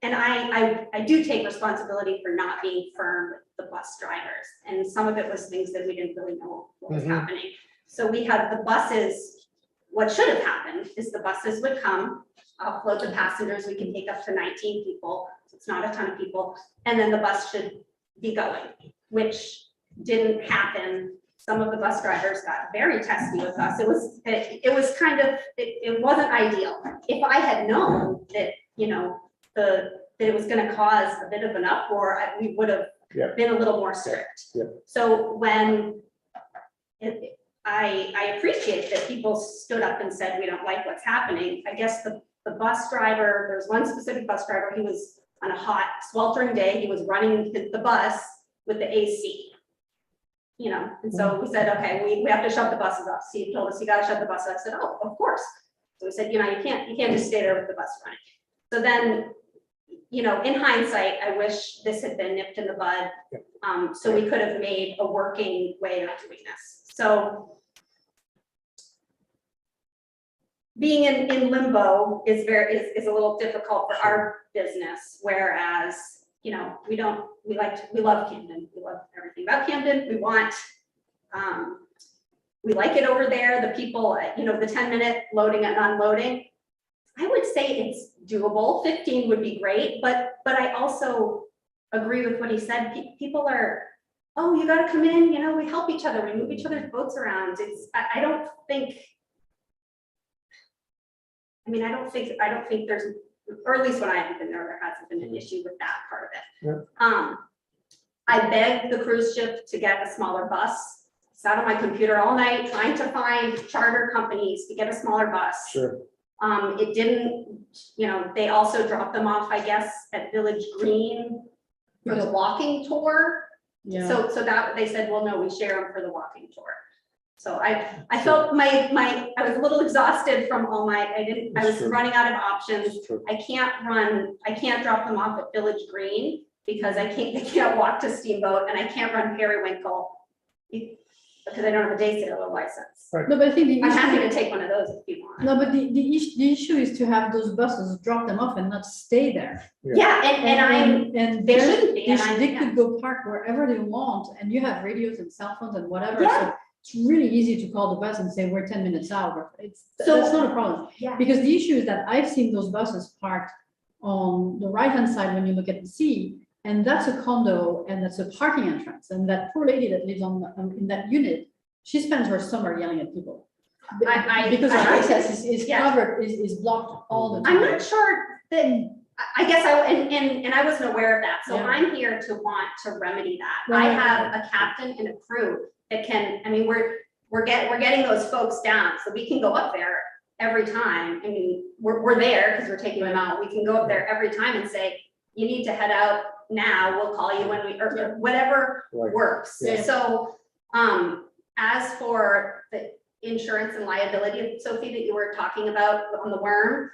and I do take responsibility for not being firm with the bus drivers. And some of it was things that we didn't really know what was happening. So we had the buses, what should have happened is the buses would come, offload the passengers, we can take up to 19 people, so it's not a ton of people, and then the bus should be going, which didn't happen. Some of the bus drivers got very testy with us. It was kind of, it wasn't ideal. If I had known that, that it was going to cause a bit of an uproar, we would have been a little more strict.
Yeah.
So when I appreciate that people stood up and said, we don't like what's happening. I guess the bus driver, there's one specific bus driver, he was on a hot sweltering day, he was running the bus with the AC. You know, and so we said, okay, we have to shut the buses off. Steve told us, you gotta shut the bus off. I said, oh, of course. So we said, you know, you can't just stay there with the bus running. So then, you know, in hindsight, I wish this had been nipped in the bud. So we could have made a working way of doing this. So being in limbo is a little difficult for our business, whereas, you know, we love Camden. We love everything about Camden. We like it over there. The people, you know, the 10-minute loading and unloading, I would say it's doable. 15 would be great, but I also agree with what he said. People are, oh, you got to come in, you know, we help each other, we move each other's boats around. I don't think there's, or at least when I have been there hasn't been an issue with that part of it.
Yeah.
I begged the cruise ship to get a smaller bus. Sat on my computer all night trying to find charter companies to get a smaller bus.
Sure.
It didn't, you know, they also dropped them off, I guess, at Village Green for the walking tour.
Yeah.
So that they said, well, no, we share them for the walking tour. So I felt I was a little exhausted from all I was
Sure.
running out of options.
Sure.
I can't drop them off at Village Green because I can't walk to Steamboat, and I can't run Periwinkle because I don't have a day sailor license.
Right.
No, but I think the
I'm
issue.
happy to take one of those if you want.
No, but the issue is to have those buses drop them off and not stay there.
Yeah, and they shouldn't be, and
They could go park wherever they want, and you have radios and cell phones and whatever,
Yeah.
so it's really easy to call the bus and say, we're 10 minutes out, or
So-
that's not a problem.
Yeah.
Because the issue is that I've seen those buses parked on the right-hand side when you look at the sea, and that's a condo, and that's a parking entrance, and that poor lady that lives in that unit, she spends her summer yelling at people. Because her access is
Yeah.
covered, is blocked all the time.
I'm not sure that, I guess and I wasn't aware of that, so
Yeah.
I'm here to want to remedy that. I
Right.
have a captain and a crew that can, I mean, we're getting those folks down, so we can go up there every time. I mean, we're there because we're taking them out. We can go up there every time and say, you need to head out now, we'll call you when or whatever
Right.
works.
Yeah.
So, as for the insurance and liability, Sophie, that you were talking about on the worm,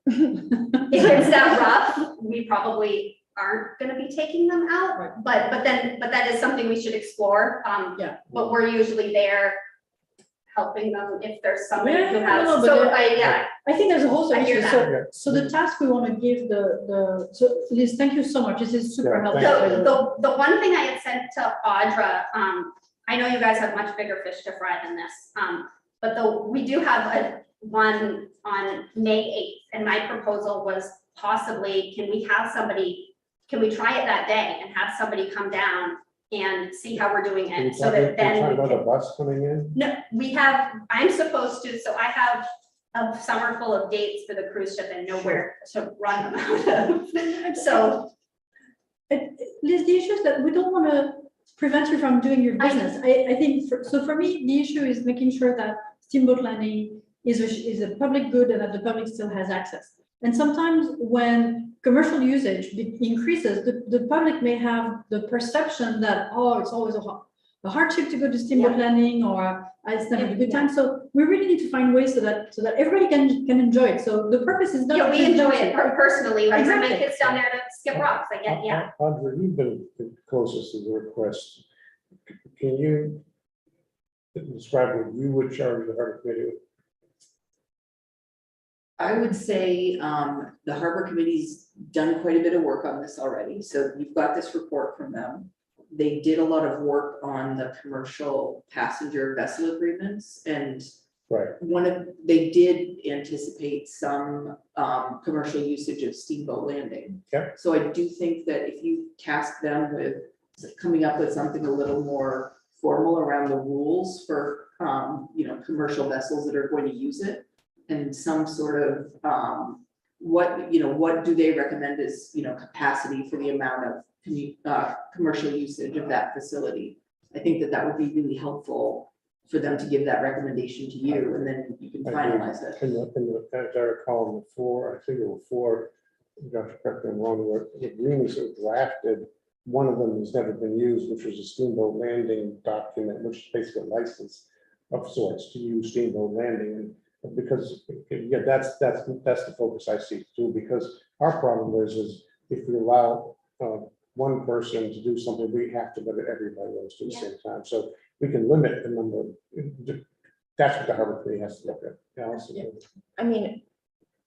if it's that rough, we probably aren't gonna be taking them out,
Right.
but that is something we should explore.
Yeah.
But we're usually there helping them if there's somebody who
Yeah,
has,
no, but
so
that- I think there's a whole
I hear
solution,
that.
so the task we want to give so Liz, thank you so much, this is super
Yeah,
helpful.
thank
the one thing I had sent to Audra, I know you guys have much bigger fish to fry than this, but we do have one on May 8th, and my proposal was possibly, can we try it that day and have somebody come down and see how we're doing
Can you
it, so
talk
that then we
about
can.
a bus coming in?
No, I'm supposed to, so I have a summer full of dates for the cruise ship and nowhere to run them out of. So,
Liz, the issue is that we don't want to prevent you from doing your business. I think, so for me, the issue is making sure that Steamboat Landing is a public good and that the public still has access. And sometimes when commercial usage increases, the public may have the perception that, oh, it's always a hardship to go to Steamboat Landing, or it's never a good time. So we really need to find ways so that everybody can enjoy it. So the purpose is not.
yeah, we enjoy it personally, like bring my
Exactly.
kids down there to skip rocks, I get, yeah.
Audrey, you've been the closest to the request. Can you describe what you would charge the harbor committee?
I would say the harbor committee's done quite a bit of work on this already, so you've got this report from them. They did a lot of work on the commercial passenger vessel agreements, and
Right.
they did anticipate some commercial usage of Steamboat Landing.
Okay.
So I do think that if you task them with coming up with something a little more formal around the rules for commercial vessels that are going to use it, and some sort of what do they recommend as capacity for the amount of commercial usage of that facility. I think that would be really helpful for them to give that recommendation to you, and then you can finalize it.
As I recall, before, I think there were four, Dr. correct me if I'm wrong, the agreements that were drafted, one of them has never been used, which was a Steamboat Landing document, which is basically a license of sorts to use Steamboat Landing. And because, yeah, that's the focus I see too, because our problem is if we allow one person to do something, we have to let everybody else do the same time. So we can limit the number. That's what the Harbor Committee has to look at. Allison?
I mean,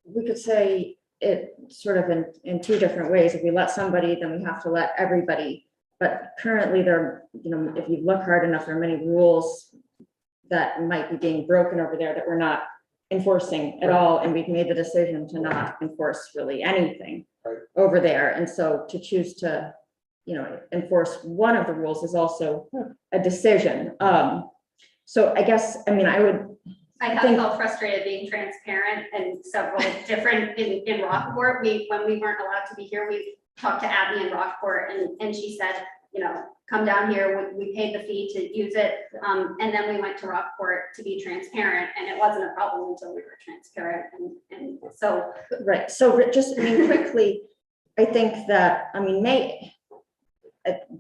we could say it sort of in two different ways. If we let somebody, then we have to let everybody. But currently there, you know, if you look hard enough, there are many rules that might be being broken over there that we're not enforcing at all. And we've made the decision to not enforce really anything over there. And so to choose to, you know, enforce one of the rules is also a decision. So I guess, I mean,
I have felt frustrated being transparent and several different in Rockport. When we weren't allowed to be here, we talked to Abby in Rockport and she said, you know, come down here, we paid the fee to use it. And then we went to Rockport to be transparent, and it wasn't a problem until we were transparent. And so.
Right, so just, I mean, quickly, I think that, I mean,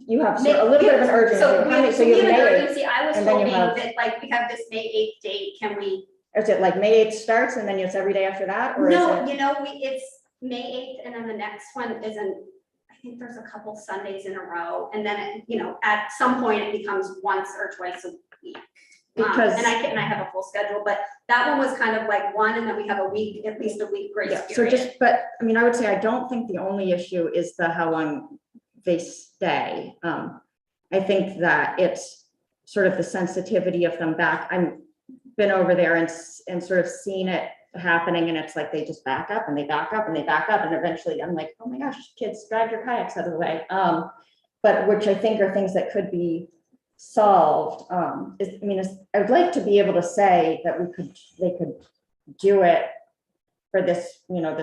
you have sort of a little bit of an urgency.
So
you
we have an
May 8th,
urgency. I was
and then you
hoping
have-
that like we have this May 8th date, can we?
Is it like May 8th starts and then it's every day after that? Or
No,
is it?
you know, it's May 8th and then the next one isn't, I think there's a couple Sundays in a row. And then, you know, at some point it becomes once or twice a week.
Because-
And I have a full schedule, but that one was kind of like one, and then we have a week, at least a week grace
Yeah, so
period.
just, but, I mean, I would say, I don't think the only issue is how long they stay. I think that it's sort of the sensitivity of them back. I've been over there and sort of seen it happening, and it's like they just back up and they back up and they back up, and eventually I'm like, oh my gosh, kids, drive your kayaks out of the way. But which I think are things that could be solved. I would like to be able to say that they could do it for this, you know,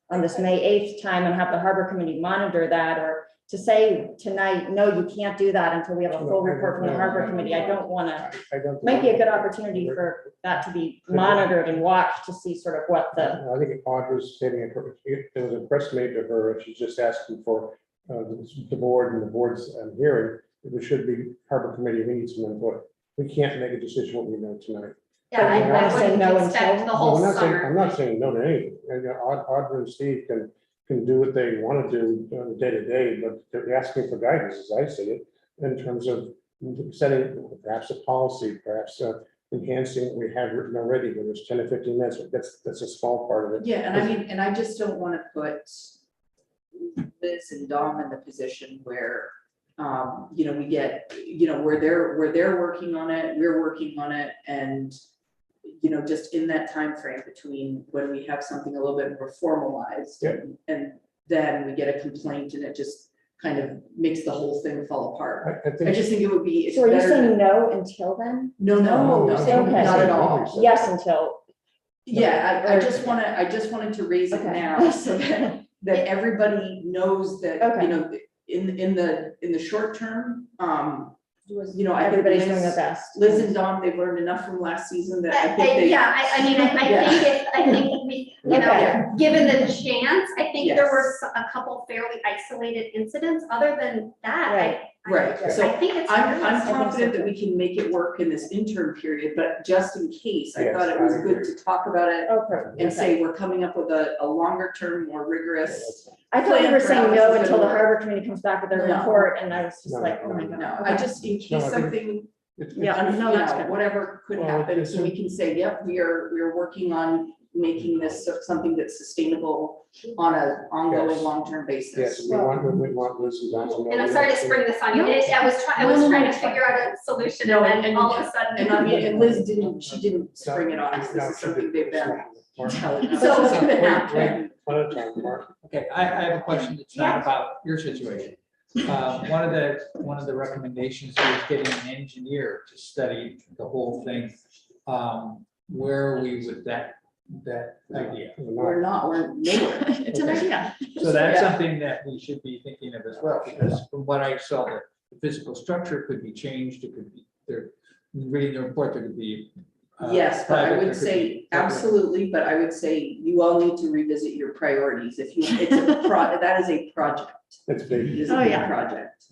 on this May 8th time, and have the Harbor Committee monitor that, or to say tonight, no, you can't do that until we have a full report from the Harbor Committee. I don't want to, might be a good opportunity for that to be monitored and watched to see sort of what the.
I think Audra's stating, there was a press made to her, and she's just asking for the board and the board's hearing. There should be Harbor Committee, we need some input. We can't make a decision what we know tonight.
Yeah, I
saying no
wouldn't expect
until-
the whole
I'm
summer.
not saying no to anything. And, Audra and Steve can do what they want to do day to day, but they're asking for guidance, as I see it, in terms of setting perhaps a policy, perhaps enhancing what we have written already, whether it's 10 or 15 minutes. That's a small part of it.
Yeah, and I mean, and I just don't want to put Liz and Dom in the position where, you know, we get, you know, where they're working on it, we're working on it, and you know, just in that time frame between when we have something a little bit more formalized,
Yeah.
and then we get a complaint, and it just kind of makes the whole thing fall apart.
I
I
think
just think it would be. it's
So are you
better
saying
than-
no until then?
No,
Okay.
not at all.
Yes, until.
Yeah, I just wanted to raise it
Okay.
now so that everybody knows that,
Okay.
you know, in the short term, you know, I think
Everybody's doing
Liz-
their best.
Liz and Dawn, they've learned enough from last season that I think they.
Yeah, I mean, I think we, you know,
Okay.
given the chance, I think there
Yes.
were a couple fairly isolated incidents. Other than that,
Right,
I
so
think it's.
I'm
really-
confident that we can make it work in this interim period, but just in case, I
Yes,
thought it was
I
good
agree.
to talk about it
Oh, perfect.
and
Okay.
say we're coming up with a longer term, more rigorous.
I thought you
plan
were
for
saying
how this
no
is
until the
gonna work.
Harbor Committee comes back with their
No.
report, and I was just
No,
like, oh
no,
my
no.
god.
No,
Okay.
I just, in
No, I
case
think-
something,
Yeah,
you
no, that's
know,
good.
whatever could
Well,
happen,
it's
so we can say, yep, we are working on making this something that's sustainable on an ongoing,
Yes.
long-term basis.
Yes, we want Liz and Don to know.
And I'm sorry to spring this on you.
No.
I was trying to figure out a solution,
No,
and then
and-
all of a sudden.
And I mean, and Liz didn't spring it on us, this is something they've been telling us.
So-
is gonna
Wait,
happen.
one at a time, Mark.
Okay, I have a question that's not about your situation. One of the recommendations is getting an engineer to study the whole thing. Where are we with that idea?
We're nowhere.
It's an idea.
So that's
Yeah.
something that we should be thinking of as well, because from what I saw, the physical structure could be changed, it could be, there reading the report, there could be.
Yes, but I
private, there
would
could
say
be-
absolutely, but I would say you all need to revisit your priorities. If you, it's that is a project.
It's
It
big.
is a
Oh,
big
yeah.
project.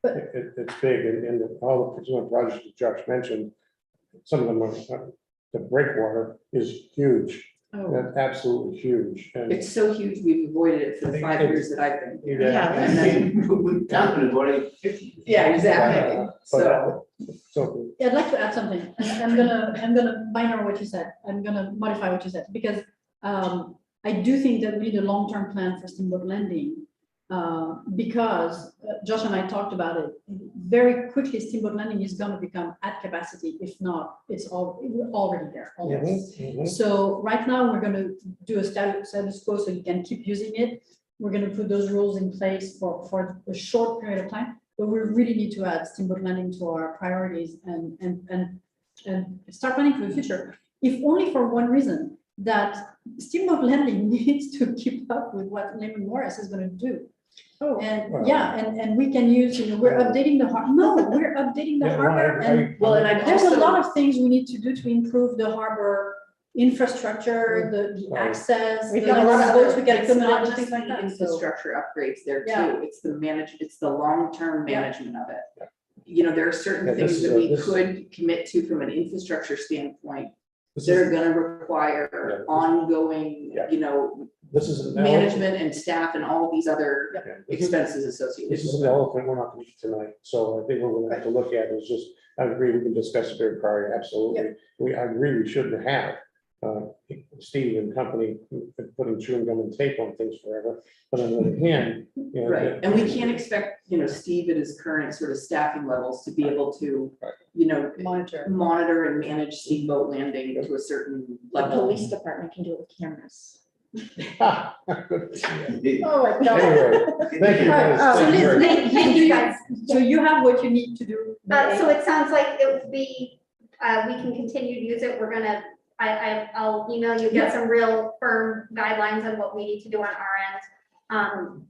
It's big, and all the consumer projects that Josh mentioned, some of them are, the breakwater is huge.
Oh,
That's absolutely huge. And
it's so huge, we've avoided it for the 5 years that I've been here.
Yeah.
And then- Yeah, exactly. So,
So,
I'd like to add something. I'm gonna minor what you said. I'm gonna modify what you said, because I do think that we need a long-term plan for Steamboat Landing. Because Josh and I talked about it, very quickly Steamboat Landing is gonna become at capacity. If not, we're already there. almost. So right now, we're gonna do a status quo so you can keep using it. We're gonna put those rules in place for a short period of time, but we really need to add Steamboat Landing to our priorities and start planning for the future. If only for one reason, that Steamboat Landing needs to keep up with what Lehman Morris is gonna do.
Oh.
And yeah, and we can use, we're updating the harbor. No, we're updating the
Yeah,
harbor, and
well, and I
there's a
also,
lot of things we need to do to improve the harbor infrastructure, the
Right.
access.
We've
the
got a lot of
boats we get
it's
equipment
not
and
just
things like
the
that. So,
infrastructure upgrades there
Yeah.
too. It's the long-term
Yeah.
management of it.
Yeah.
You know, there are certain
Yeah, this
things
is
that
a-
we
this-
could commit to from an infrastructure standpoint
this
that are
is,
gonna require
Yeah.
ongoing,
Yeah.
you know,
this is an
management and staff and all these other
Yeah, this is-
expenses associated
This is
with
an
it.
elephant we're not going to eat tonight, so I think what we're going to have to look at is just, I agree, we can discuss it very prior, absolutely. I agree, we shouldn't have Steve and company putting chewing gum and tape on things forever, but on the other hand, you know.
Right, and we can't expect, you know, Steve at his current sort of staffing levels to be able to,
Right.
you know,
monitor.
monitor and manage Steamboat Landing to a certain
The
level.
police department can do it with cameras.
Anyway,
Oh, my God.
thank you.
Alright,
guys.
so
Thank you very much.
Liz,
Thank you, guys.
so you have what you need to do.
So it sounds like it would be, we can continue to use it. We're gonna, I'll email you, get some real firm guidelines on what we need to do on our end.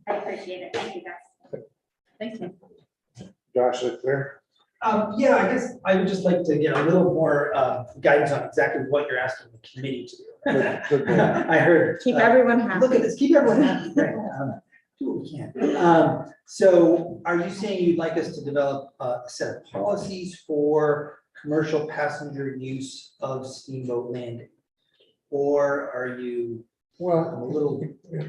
I appreciate it. Thank you, guys.
Thank you.
Josh, is it clear?
Yeah, I guess I would just like to get a little more guidance on exactly what you're asking the committee to do.
Good, good, good.
I heard.
Keep everyone happy.
Look at this, keep everyone happy. Great. Do what we can. So are you saying you'd like us to develop a set of policies for commercial passenger use of Steamboat Landing? Or are you a
Well,
little,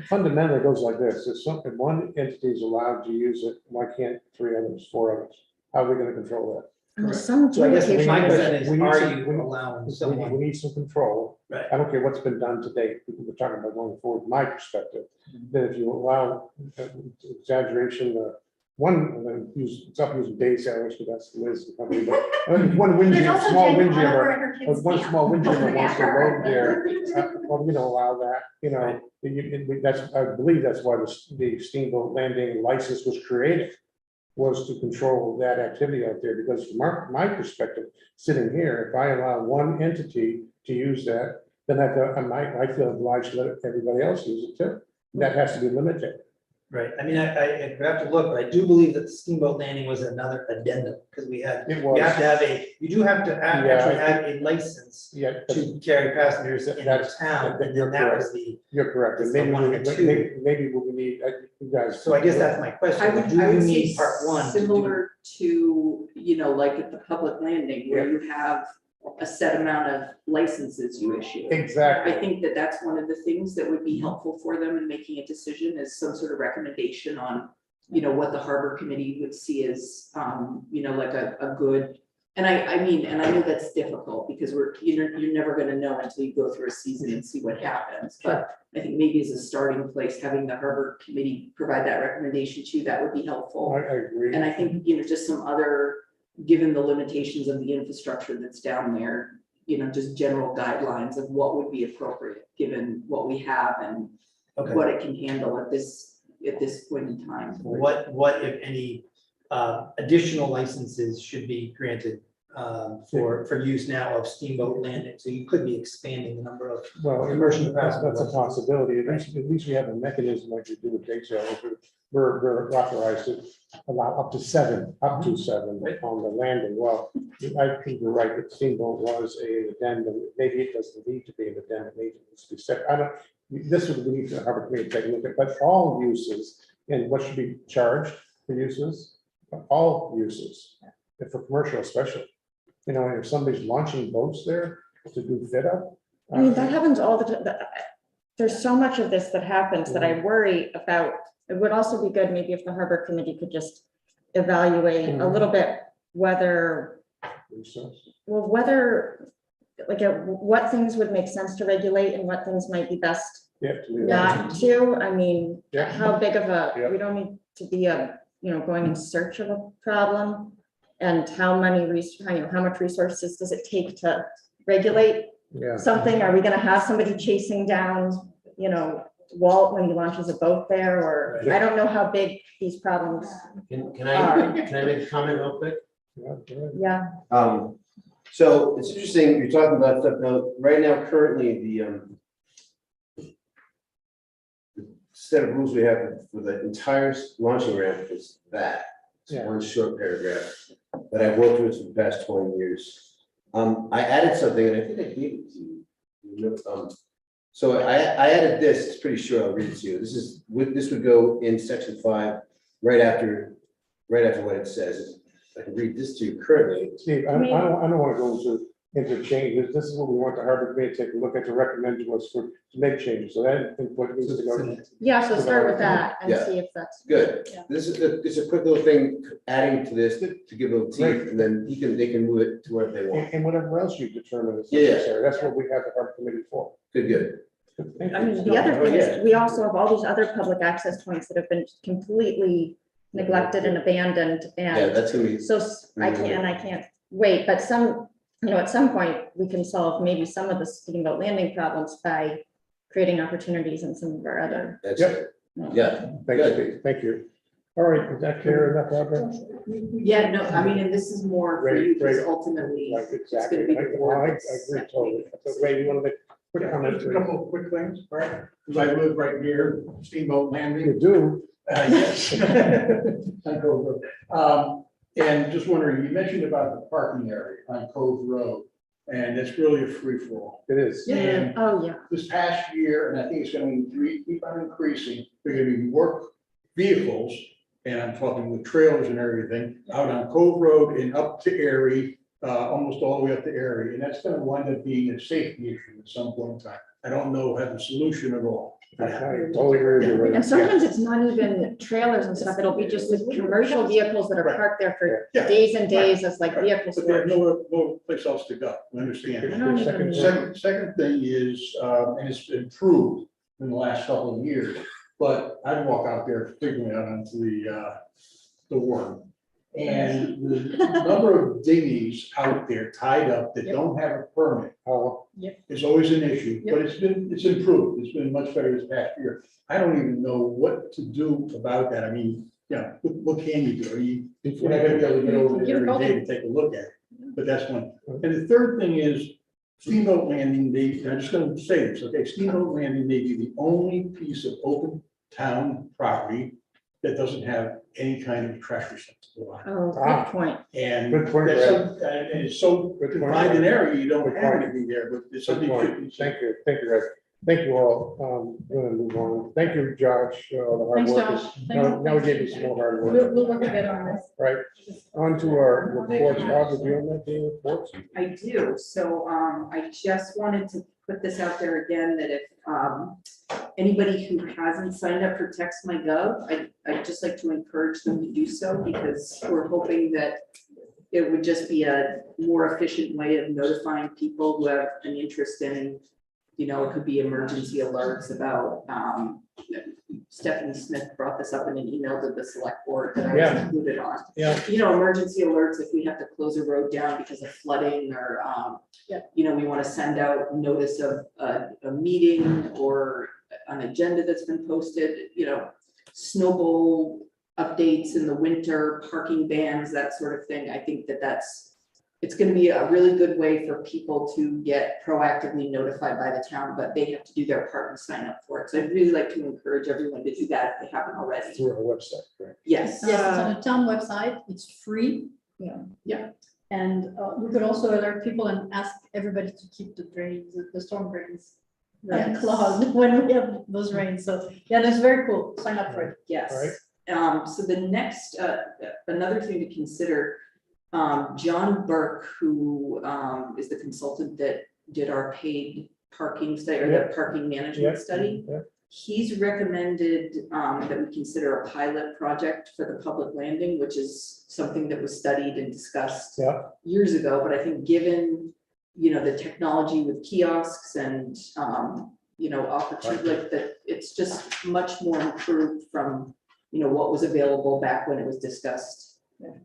fundamentally, it goes like this, if something, one entity is allowed to use it, why can't 3 others, 4 others? How are we gonna control that?
And there's some
so I guess
geolocation-
my question is,
we need
are
some-
you allowing
We
someone?
need some control.
Right.
I don't care what's been done to date, we're talking about going forward, from my perspective, that if you allow exaggeration, stop using day sailors, because that's Liz and company, but one wind
There's
jammer,
also
small
Jen
wind
Oliver
jammer,
and her kids'
one
camp.
small wind jammer wants to load there,
Yeah.
well, allow that,
Right.
that's, I believe that's why the Steamboat Landing license was created, was to control that activity out there, because from my perspective, sitting here, if I allow one entity to use that, then I feel obliged to let everybody else use it too. That has to be limited.
Right, I mean, I have to look, but I do believe that the Steamboat Landing was another addendum, because we have
It
to
was,
have you do have to
Yeah.
actually have a license
yeah, but
to carry passengers in the
That's-
town, and
you're
then that was the,
you're correct, and
It's the
maybe,
one and the two.
maybe what we need, you guys.
so I guess that's my
I
question,
would,
do
I
you
would say
need part one? to do-
similar to, you know, like at the public landing, where you have a set amount of licenses you issue.
Exactly.
I think that that's one of the things that would be helpful for them in making a decision, is some sort of recommendation on, you know, what the harbor committee would see as, you know, like a good. And I mean, and I know that's difficult, because you're never gonna know until you go through a season and see what happens. But I think maybe as a starting place, having the harbor committee provide that recommendation to you, that would be helpful.
I agree.
And I think, you know, just some other, given the limitations of the infrastructure that's down there, you know, just general guidelines of what would be appropriate, given what we have and
Okay,
what it can handle at this point in time.
what if any additional licenses should be granted for use now of Steamboat Landing. So you could be expanding the number of,
Well,
Commercial
that's a
capacity.
possibility. At least we have a mechanism like we do with bake sales. We're authorized to allow up to seven on the landing. Well, I think you're right, that Steamboat was an addendum. Maybe it doesn't need to be an addendum, maybe it needs to be set. I don't, this would, we need to have a committee take a look at, but all uses and what should be charged for uses, all uses, and for commercial especially. You know, if somebody's launching boats there to do fit up.
I mean, that happens all the time. There's so much of this that happens that I worry about. It would also be good maybe if the harbor committee could just evaluate a little bit whether, well, whether, like, what things would make sense to regulate and what things might be best not to. I mean,
Yeah.
how big of a,
Yeah.
we don't need to be going in search of a problem. And how much resources does it take to regulate
Yeah.
something? Are we gonna have somebody chasing down, Walt when he launches a boat there? Or I don't know how big these problems
Can I make a comment real quick?
Yeah.
So it's interesting, you're talking about stuff now, right now, currently, the set of rules we have for the entire launching ramp is that. It's
Yeah.
one short paragraph that I've worked with for the past 20 years. I added something, and I think I gave it to you. So I added this, it's pretty short, I'll read it to you. This would go in section 5, right after what it says. I can read this to you currently.
Steve, I don't want to go into interchanges. This is what we want the harbor committee to take a look at, to recommend to us to make changes. So that I think what needs to go.
Yeah, so start with that and
Yeah.
see if that's.
Good.
Yeah.
This is a quick little thing adding to this to give a little teeth, and then they can move it to where they want.
And whatever else you determine is
Yeah.
necessary. That's what we have the harbor committee for.
Good.
Thank
I
you.
mean, the other
Oh,
thing
yeah.
is, we also have all these other public access points that have been completely neglected and abandoned.
Yeah,
And
that's gonna be,
so I can't wait, but at some point, we can solve maybe some of the Steamboat Landing problems by creating opportunities in some of our other.
that's,
Yep.
yeah,
Thank you, Steve. Thank you. All right, is that clear enough, Barbara?
Yeah, no, I mean, and this is more for you, because ultimately,
Right,
it's
exactly.
gonna be.
I
the board
agree
that's
totally. So Ray, you want to make a quick comment?
Just a couple of quick things, right? Because I live right near Steamboat Landing.
You do.
Yes. On Cove Road. And just wondering, you mentioned about the parking area on Cove Road, and it's really a free for all.
It is.
And
Oh, yeah.
this past year, and I think it's going to keep on increasing, there are going to be more vehicles, and I'm talking with trailers and everything, out on Cove Road and up to Erie, almost all the way up to Erie, and that's going to wind up being a safety issue at some point in time. I don't know have a solution at all.
I totally agree with you, Ray.
And sometimes it's not even trailers and stuff. It'll be just the commercial vehicles that are parked there for
Yeah.
days and days as like vehicle
But there's
storage.
no place else to go, I understand.
I don't even-
Second thing is, and it's improved in the last couple of years, but I walk out there particularly out onto the Warren. And the number of dinghies out there tied up that don't have a permit is always an issue, but it's improved. It's been much better this past year. I don't even know what to do about that. I mean, what can you do? You're not gonna be able to get over there every day and take a look at it, but that's one. And the third thing is Steamboat Landing, I'm just gonna say this, okay? Steamboat Landing may be the only piece of open town property that doesn't have any kind of trash receptacle.
Oh, good point.
And
Good point,
that's
Ray.
and it's so
Good point,
confined an
Ray.
area, you don't
Good
have
point.
anything there, but it's
Good
something.
point. Thank you, Ray. Thank you all. I'm gonna move on. Thank you, Josh, all the hard
Thanks,
work.
Josh.
Now we gave you some more hard work,
We'll work together on this.
right? On to our reports. Bob, do you have any reports?
I do, so I just wanted to put this out there again, that if anybody who hasn't signed up for Text My Gov, I'd just like to encourage them to do so, because we're hoping that it would just be a more efficient way of notifying people who have an interest in, it could be emergency alerts about, Stephanie Smith brought this up in an email to the select board that I was
Yeah.
included on.
Yeah.
Emergency alerts if we have to close a road down because of flooding or, we want to send out notice of a meeting or an agenda that's been posted, snowball updates in the winter, parking bans, that sort of thing. I think that's it's gonna be a really good way for people to get proactively notified by the town, but they have to do their part and sign up for it. So I'd really like to encourage everyone to do that if they haven't already.
Through our website, correct?
Yes.
Yes, it's on the town website, it's free.
Yeah.
And we could also alert people and ask everybody to keep the drains, the storm drains
Yes.
clogged when we have those rains. So yeah, that's very cool. Sign up for it.
Yes.
Alright.
So the next, another thing to consider, John Burke, who is the consultant that did our paid parking study or the parking management study.
Yeah.
He's recommended that we consider a pilot project for the public landing, which is something that was studied and discussed
Yeah.
years ago. But I think given, you know, the technology with kiosks and, you know, opportunity, like that, it's just much more improved from, you know, what was available back when it was discussed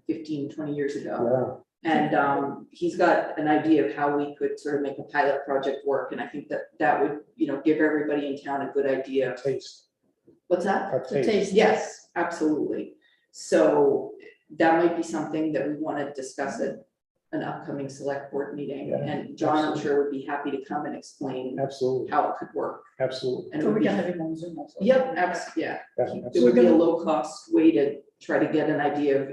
15, 20 years ago.
Yeah.
And he's got an idea of how we could sort of make a pilot project work. And I think that that would, you know, give everybody in town a good idea.
Taste.
What's that?
Our
The
taste.
taste.
Yes, absolutely. So that might be something that we want to discuss at an upcoming select board meeting.
Yeah,
And John, I'm
absolutely.
sure would be happy to come and explain
Absolutely,
how it could work.
absolutely.
And it
So
would
we
be,
can have it on Zoom also.
yep, yeah. It would be a low cost way to try to get an idea of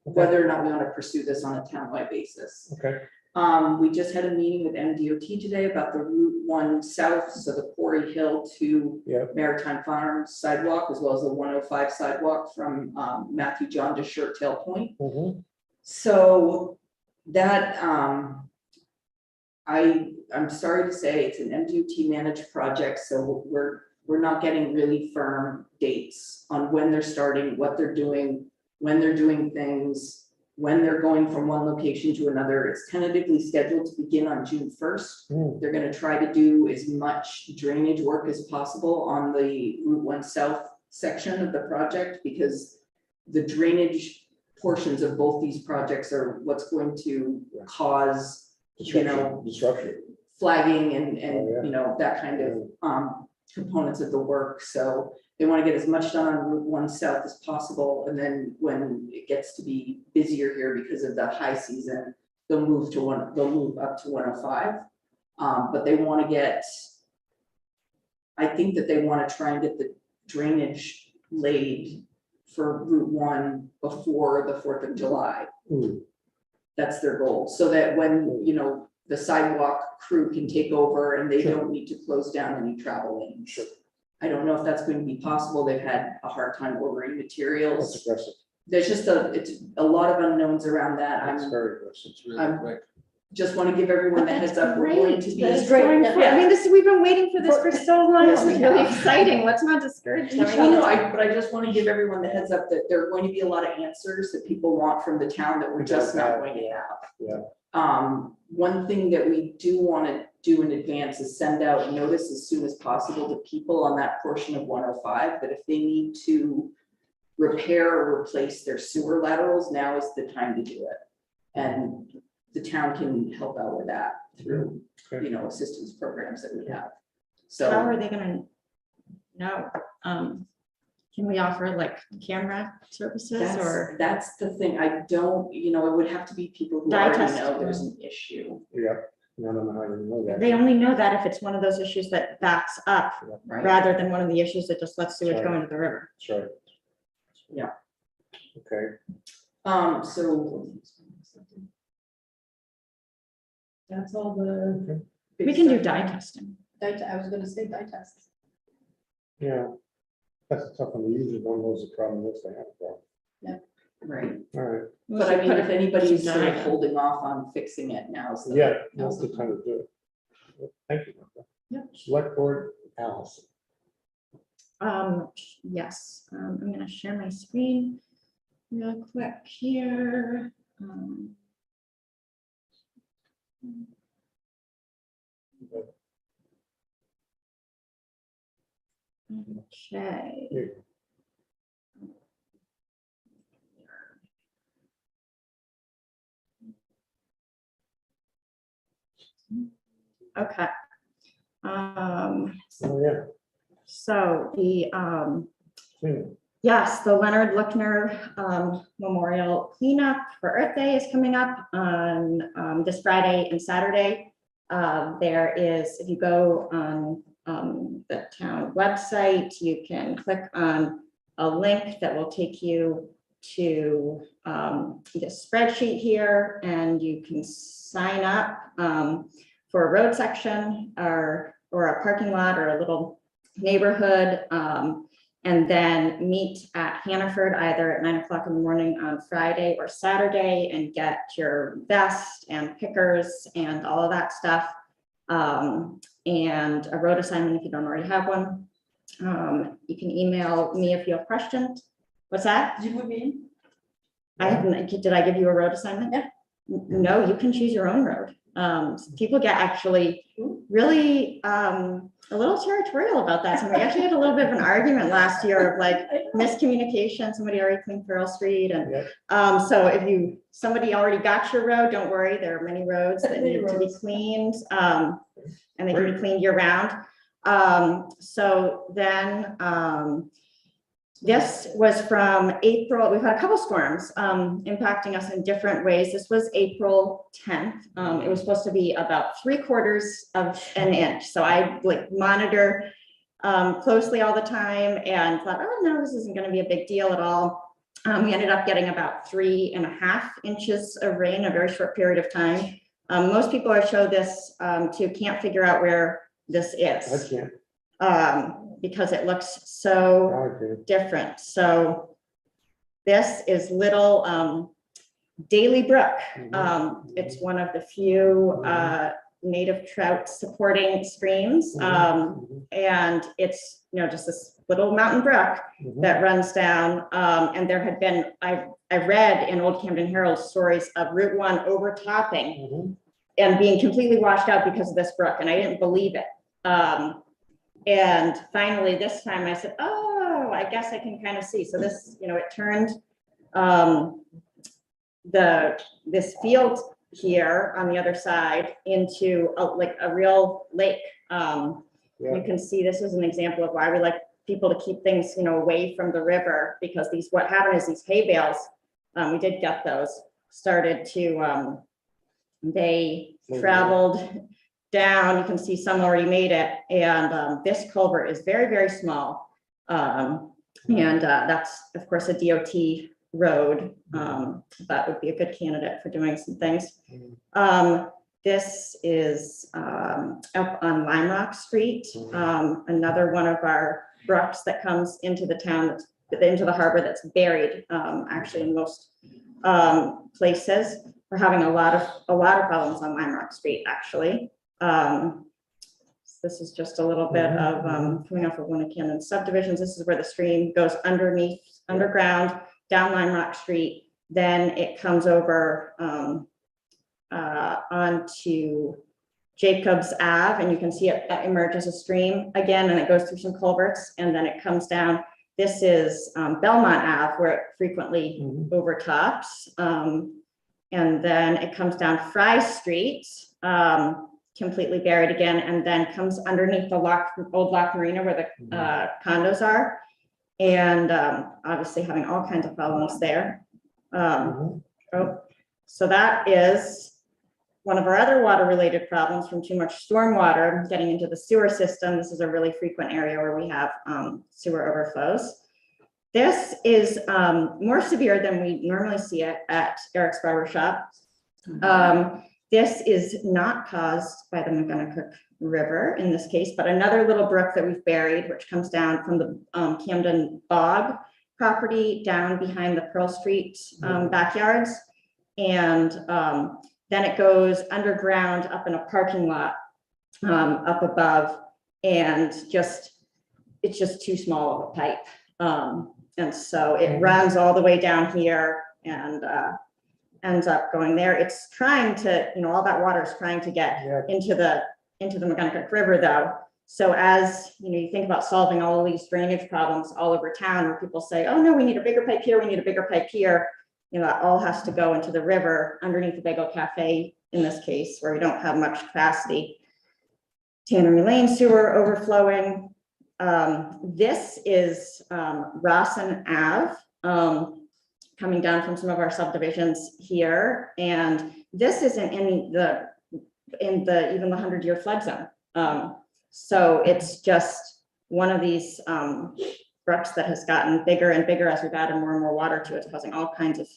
whether or not we want to pursue this on a townwide basis.
Okay,
We just had a meeting with MDOT today about the Route 1 South, so the Quarry Hill to
yeah,
Maritime Farms sidewalk, as well as the 105 sidewalk from Matthew John to Shirt Tail Point.
mhm,
So that, I'm sorry to say, it's an MDOT managed project, so we're not getting really firm dates on when they're starting, what they're doing, when they're doing things, when they're going from one location to another. It's tentatively scheduled to begin on June 1st.
mm,
They're gonna try to do as much drainage work as possible on the Route 1 South section of the project, because the drainage portions of both these projects are what's going to cause, you know,
disruption.
flagging
Oh, yeah.
and, you know, that kind of components of the work. So they want to get as much done on Route 1 South as possible. And then when it gets to be busier here because of the high season, they'll move up to 105. But they want to get, I think that they want to try and get the drainage laid for Route 1 before the 4th of July.
Mm.
That's their goal, so that when, you know, the sidewalk crew can take over and they
Sure.
don't need to close down any travel lanes.
Sure.
I don't know if that's going to be possible. They've had a hard time ordering
That's
materials.
aggressive.
There's just it's a lot of unknowns around that.
That's
I'm
very aggressive.
It's really
I'm-
quick.
just want to give everyone the heads up. We're going to be.
That's great.
I mean, we've been waiting for this for so long. This is really exciting. Let's not discourage them.
Well, no, but I just want to give everyone the heads up that there are going to be a lot of answers that people want from the town that we're just not going to have.
Yeah.
One thing that we do want to do in advance is send out notice as soon as possible to people on that portion of 105, that if they need to repair or replace their sewer laterals, now is the time to do it. And the town can help out with that through,
Okay.
you know, assistance programs that we have.
How
So
are they gonna know? Can we offer like camera services or?
that's the thing. I don't, you know, it would have to be people who already
Diatest.
know there's an issue,
Yeah, I don't know how you know that.
They only know that if it's one of those issues that backs up,
right?
rather than one of the issues that just lets sewage go
Sorry.
into the river.
That's right.
Yeah.
Okay,
So.
That's all the
We can do dye testing.
data, I was gonna say dye tests.
yeah. That's a tough one. They usually don't know the problem is they have a problem.
Right,
All right,
but I mean, if anybody's
some
sort of
dye.
holding off on fixing it, now's the.
yeah, that's the time to do it. Thank you. Martha.
Yep.
Select board, Allison.
Yes, I'm gonna share my screen real quick here. Okay.
Here you
Okay.
Oh, yeah.
So the,
Hmm.
Yes, the Leonard Luckner Memorial Cleanup for Earth Day is coming up on this Friday and Saturday. There is, if you go on the town website, you can click on a link that will take you to this spreadsheet here, and you can sign up for a road section or a parking lot or a little neighborhood. And then meet at Hannaford either at 9 o'clock in the morning on Friday or Saturday and get your vest and pickers and all of that stuff. And a road assignment if you don't already have one. You can email me if you have questions. What's that?
You would mean?
I haven't, did I give you a road assignment?
Yeah.
No, you can choose your own road. People get actually really a little territorial about that. So we actually had a little bit of an argument last year of like miscommunication. Somebody already cleaned Pearl Street, and so if somebody already got your road, don't worry. There are many roads that need to be cleaned, and they can be cleaned year round. So then this was from April. We've had a couple storms impacting us in different ways. This was April 10th. It was supposed to be about 3/4 of an inch. So I like monitor closely all the time and thought, oh no, this isn't going to be a big deal at all. We ended up getting about 3.5 inches of rain in a very short period of time. Most people I show this to can't figure out where this is.
I can't.
Because it looks so different. So this is little Daily Brook. It's one of the few native trout supporting streams. And it's, just this little mountain brook that runs down. And there had been, I read in Old Camden Herald stories of Route 1 overtopping and being completely washed out because of this brook. And I didn't believe it. And finally, this time I said, oh, I guess I can kind of see. So this, it turned this field here on the other side into a real lake. You can see this is an example of why we like people to keep things, away from the river, because what happened is these hay bales, we did get those, started to, they traveled down. You can see some already made it, and this culvert is very, very small, and that's of course a DOT road, that would be a good candidate for doing some things. This is up on Lime Rock Street, another one of our brooks that comes into the town, into the harbor, that's buried actually in most places. We're having a lot of problems on Lime Rock Street actually. This is just a little bit of coming off of one of Camden subdivisions. This is where the stream goes underground down Lime Rock Street. Then it comes over onto Jacobs Ave, and you can see it emerges a stream again, and it goes through some culverts, and then it comes down. This is Belmont Ave, where it frequently overtops, and then it comes down Fry Street, completely buried again, and then comes underneath the old Lock Marina where the condos are, and obviously having all kinds of problems there. So that is one of our other water-related problems from too much storm water getting into the sewer system. This is a really frequent area where we have sewer overflows. This is more severe than we normally see it at Eric's Barber Shop. This is not caused by the McGonagall River in this case, but another little brook that we've buried, which comes down from the Camden Bog property down behind the Pearl Street backyards. And then it goes underground up in a parking lot up above, and it's just too small of a pipe. And so it runs all the way down here and ends up going there. It's trying to, all that water is trying to get into the McGonagall River though. So as you think about solving all of these drainage problems all over town, where people say, oh no, we need a bigger pipe here, we need a bigger pipe here. That all has to go into the river underneath the Bagel Cafe in this case, where we don't have much capacity. Tannery Lane sewer overflowing. This is Rossin Ave, coming down from some of our subdivisions here. And this isn't in the even the 100-year flood zone. So it's just one of these brooks that has gotten bigger and bigger as we've added more and more water to it, causing all kinds of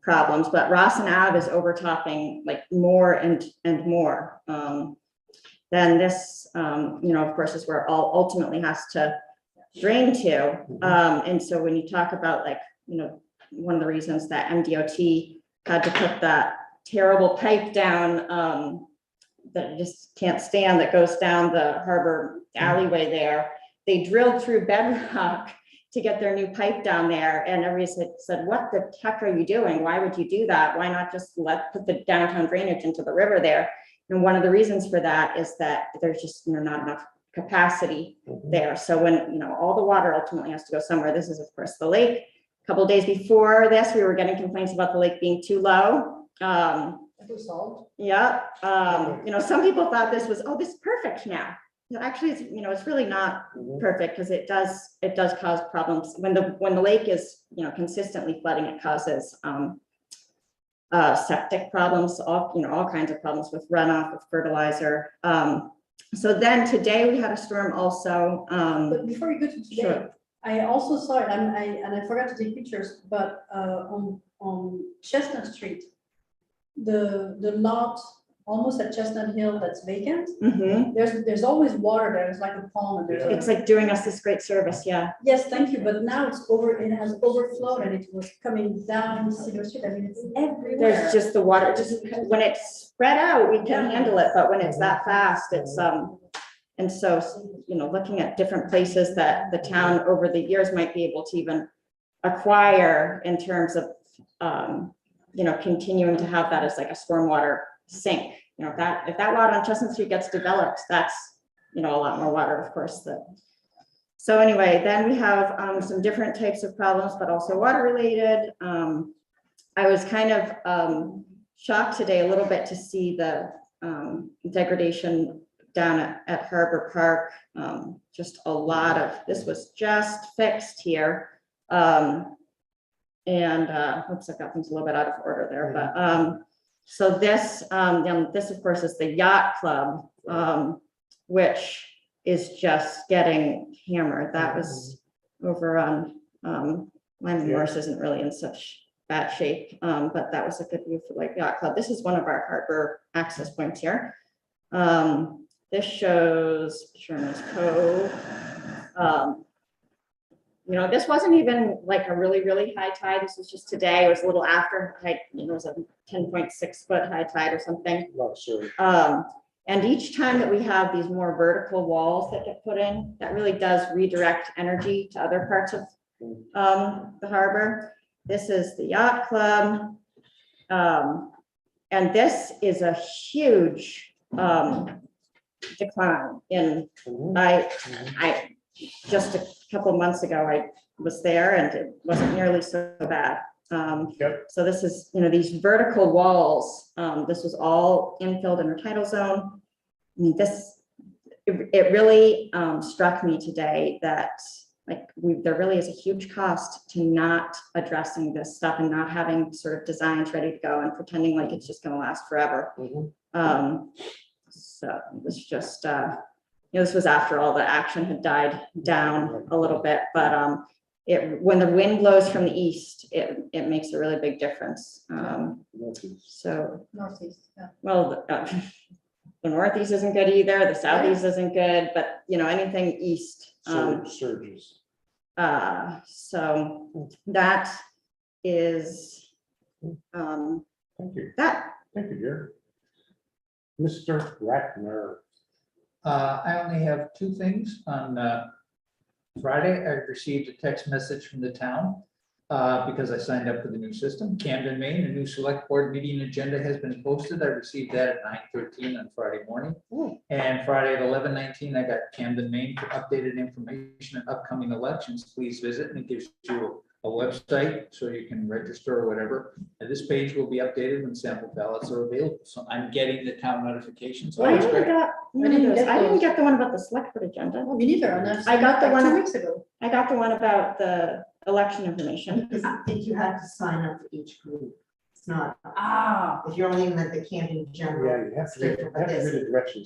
problems. But Rossin Ave is overtopping like more and more. Then this, of course, is where it all ultimately has to drain to. And so when you talk about like, one of the reasons that MDOT had to put that terrible pipe down that you just can't stand, that goes down the harbor alleyway there, they drilled through bedrock to get their new pipe down there. And everybody said, what the heck are you doing? Why would you do that? Why not just put the downtown drainage into the river there? And one of the reasons for that is that there's just not enough capacity there. So when, all the water ultimately has to go somewhere. This is of course the lake. A couple of days before this, we were getting complaints about the lake being too low. Yeah. Some people thought this was, this is perfect now. Actually, it's really not perfect, because it does cause problems when the lake is, consistently flooding. It causes septic problems, all kinds of problems with runoff, with fertilizer. So then today we had a storm also.
But before you go to today,
Sure.
I also saw it, and I forgot to take pictures, but on Chestnut Street, the lot almost at Chestnut Hill that's vacant,
Mhm.
there's always water there. It's like a pond. And
It's like doing us this great service. Yeah.
yes, thank you. But now it has overflowed, and it was coming down Cedar Street. I mean, it's everywhere.
There's just the water, just when it's spread out, we can handle it, but when it's that fast, it's and so, looking at different places that the town over the years might be able to even acquire in terms of, continuing to have that as like a stormwater sink. If that water on Chestnut Street gets developed, that's, a lot more water, of course. So anyway, then we have some different types of problems, but also water related. I was kind of shocked today a little bit to see the degradation down at Harbor Park. Just a lot of, this was just fixed here. Oops, I got things a little bit out of order there, but so this, this of course is the yacht club, which is just getting hammered. That was over on Lyman Morris isn't really in such bad shape, but that was a good view for like yacht club. This is one of our harbor access points here. This shows Sherman's Cove. This wasn't even like a really, really high tide. This was just today. It was a little after high, it was a 10.6 foot high tide or something. And each time that we have these more vertical walls that get put in, that really does redirect energy to other parts of the harbor. This is the yacht club. And this is a huge decline in, I just a couple months ago, I was there and it wasn't nearly so bad. So this is, these vertical walls, this was all infilled in our tidal zone. I mean, it really struck me today that there really is a huge cost to not addressing this stuff and not having sort of designs ready to go and pretending like it's just going to last forever. So it was just, this was after all the action had died down a little bit, but when the wind blows from the east, it makes a really big difference. So,
Northeast, yeah.
well, the northeast isn't good either. The southeast isn't good, but anything east.
Surges.
So that is
Thank you.
that.
Thank you, dear. Mr. Ratner.
I only have two things. On Friday, I received a text message from the town because I signed up for the new system. Camden, Maine, a new select board meeting agenda has been posted. I received that at 9:13 on Friday morning. And Friday at 11:19, I got Camden, Maine for updated information on upcoming elections. Please visit, and it gives you a website, so you can register or whatever. And this page will be updated when sample ballots are available. So I'm getting the town notifications. So
I
that's
only
great.
got, one of
didn't
those.
get
I didn't
those.
get the one about the select board agenda.
Oh, me neither, and that's.
I got the
like
one
2
of-
weeks ago.
I got the one about the election information.
Because I think you have to sign up for each group. It's not,
Ah,
if you're only in the Camden general.
Yeah, you have to read, you have to read the directions.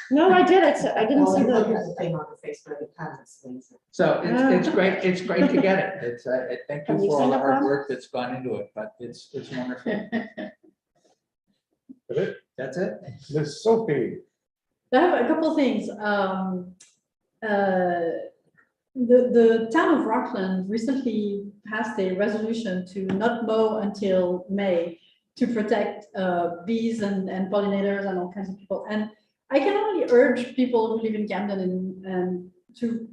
No, I did. I didn't
Well,
see
you look
the,
at the thing on the Facebook, it kind of explains it.
So it's great, it's great to get it. It's, I thank you
Have you
for all
seen
the
it,
hard
Bob?
work that's gone into it, but it's wonderful.
But it,
That's it.
Miss Sophie,
I have a couple things. The town of Rockland recently passed a resolution to not mow until May to protect bees and pollinators and all kinds of people. And I can only urge people who live in Camden and to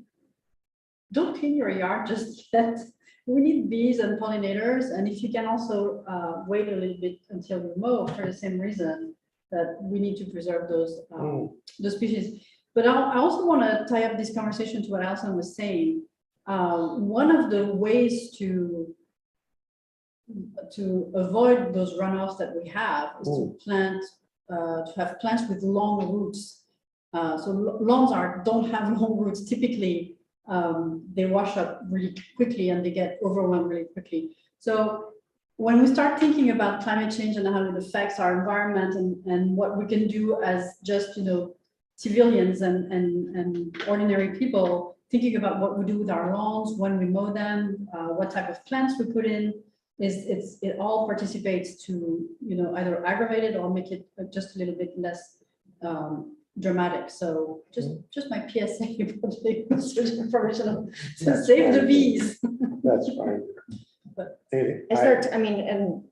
don't clean your yard just yet. We need bees and pollinators, and if you can also wait a little bit until we mow for the same reason that we need to preserve those species. But I also want to tie up this conversation to what Alison was saying. One of the ways to avoid those runoffs that we have is to plant, to have plants with long roots. So lawns don't have long roots. Typically, they wash up really quickly and they get overwhelmed really quickly. So when we start thinking about climate change and how it affects our environment and what we can do as just, civilians and ordinary people, thinking about what we do with our lawns, when we mow them, what type of plants we put in, it all participates to, either aggravate it or make it just a little bit less dramatic. So just my PSA public information to save the bees.
that's fine.
But
Hey,
is there, and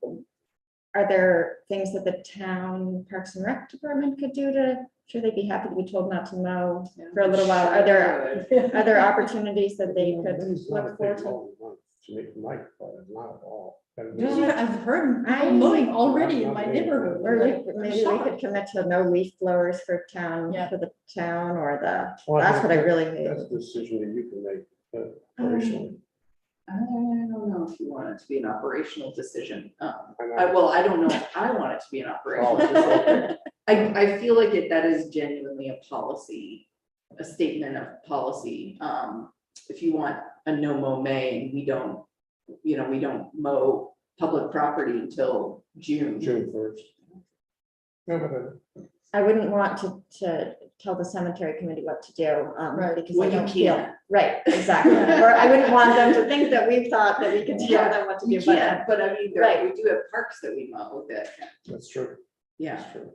are there things that the town Parks and Rec department could do should they be happy to be told not to mow for a little while? Are there opportunities that they could
It's not a
look forward
big
to?
long one to make my part, not at all. And
I've heard
I-
mowing already in my neighborhood.
Or
Like,
maybe we could commit to no leaf blowers for
Yeah.
the town or
Well,
that's what I really
That's
need.
a decision that you can make personally.
I don't know if you want it to be an operational decision.
I know.
I don't know if I want it to be an operational
Oh,
decision. I feel like that is genuinely a policy, a statement of policy. If you want a no mow May, and we don't mow public property until June.
June 1st. No, but
I wouldn't want to tell the cemetery committee what to do,
Right.
because
Well,
I
you
don't feel,
can't.
right, exactly. Or I wouldn't want them to think that we've thought that we can tell
Yeah,
them what to
You
do, but
can't, but I mean,
Right.
we do have parks that we mow that,
that's true.
yeah.
That's true.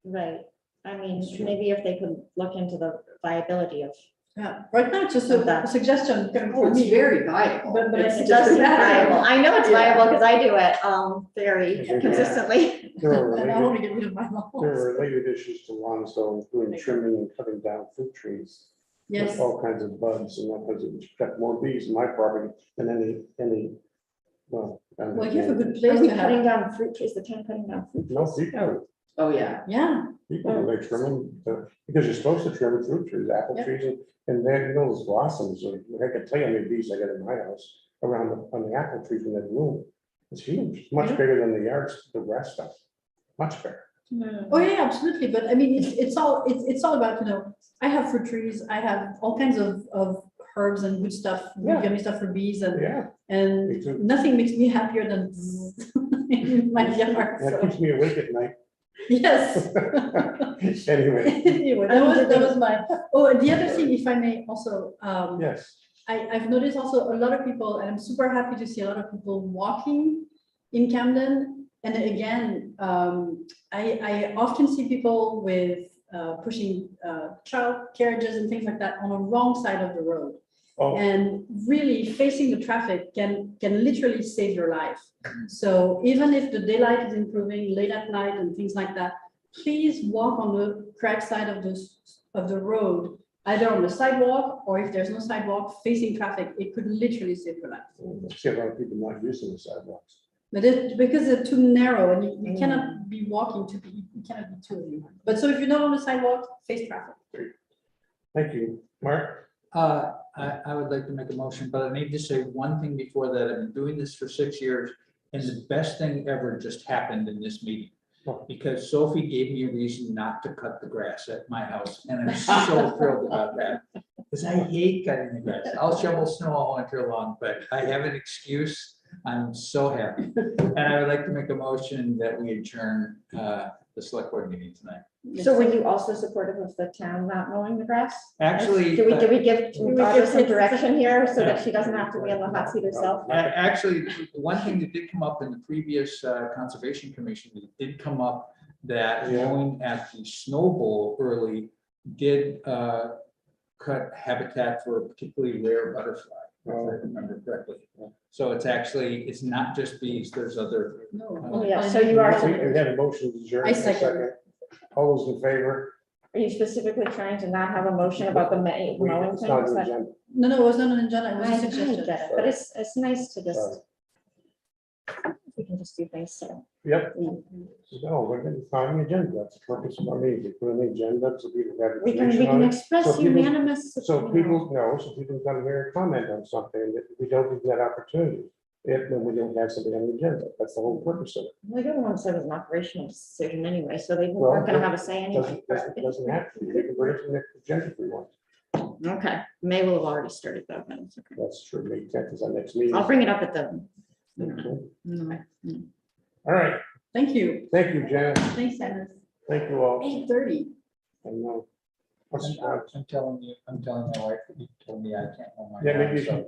right. I mean,
That's true.
maybe if they could look into the viability of.
Yeah, right now, it's just a suggestion coming
Oh,
from
it's
me.
very viable.
But
It's
it
It
just
does
a
seem
matter of-
viable. I know it's
Yeah.
viable because I do it very
Yeah.
consistently.
There are
And I want
related,
to get rid of my
there
lawns.
are related issues to lawns, though, including trimming and cutting down fruit trees. with
Yes,
All kinds of bugs and that, because it's got more bees in my property than any, well. I don't
well,
know.
you have a good
Are
place
we
to
cutting
have,
down fruit trees? The town cutting down fruit?
No, people,
Oh, yeah.
yeah,
they trim them, because you're supposed to trim fruit trees, apple
Yep.
trees, and then, those blossoms, I can tell you how many bees I got in my house around on the apple trees when they bloom. It's huge, it's much
Yeah.
bigger than the yards, the rest stuff, much bigger.
oh, yeah, absolutely, but I mean, it's all about, I have fruit trees, I have all kinds of herbs and good stuff,
Yeah.
yummy stuff for bees,
Yeah, me
and
too.
nothing makes me happier than in my yard,
that
so,
keeps me awake at night.
yes.
Anyway,
Anyway, that was my, and the other thing, if I may also,
yes,
I've noticed also a lot of people, and I'm super happy to see a lot of people walking in Camden. And again, I often see people with pushing child carriages and things like that on the wrong side of the road.
oh,
And really facing the traffic can literally save your life. So even if the daylight is improving late at night and things like that, please walk on the correct side of the road, either on the sidewalk or if there's no sidewalk facing traffic, it could literally save your life.
I see a lot of people not using the sidewalks.
But because they're too narrow and you cannot be walking you cannot be two of you. But so if you're not on the sidewalk, face traffic.
Thank you, Mark.
I would like to make a motion, but I need to say one thing before that. I've been doing this for 6 years, and the best thing ever just happened in this meeting. Because Sophie gave me a reason not to cut the grass at my house, and I'm so thrilled about that. Because I hate cutting the grass. I'll shovel snow all winter long, but I have an excuse. I'm so happy. And I would like to make a motion that we adjourn the select board meeting tonight.
So were you also supportive of the town not mowing the grass?
Actually,
Do we give Barbara some
tips?
direction here so that she doesn't have to be on the hot seat herself?
Actually, one thing that did come up in the previous Conservation Commission, it did come up that mowing at the Snow Bowl early did cut habitat for a particularly rare butterfly, if I remember correctly. So it's actually, it's not just bees, there's other.
Oh, yeah, so you are,
We had a motion to adjourn.
I second.
All those in favor?
are you specifically trying to not have a motion about the mowing
It's
thing?
not
Is
an
that-
agenda.
No, no, it was not an agenda, it was
I
a
get
suggestion.
it, but it's nice to just,
Sorry.
we can just do things, so.
Yep. No, we're gonna find the agenda. That's the purpose of our meeting. We put on the agenda so people have
We
information on
can
it.
express
So people-
unanimous.
So
you know.
people know, so people come here and comment on something that we don't give that opportunity. When we don't have something on the agenda, that's the whole purpose of it.
Well, the other one said it was an operational decision anyway, so they
Well,
weren't gonna have a say anyway.
Doesn't have to, be. They can bring it to the next agenda if we want.
Okay, May will have already started though, but it's okay.
That's true, May 10th is our next meeting.
I'll bring it up at the.
Okay. All right,
Thank you.
thank you, Janet.
Thanks, Dennis.
Thank you all.
8:30.
I know.
I'm telling you, I'm telling my wife, you told me I can't mow my
Yeah, maybe you
lawn,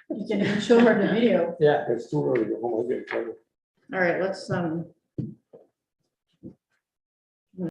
should,
You can even show her the video.
Yeah.
it's too early to go home, I'll get in trouble.
All right, let's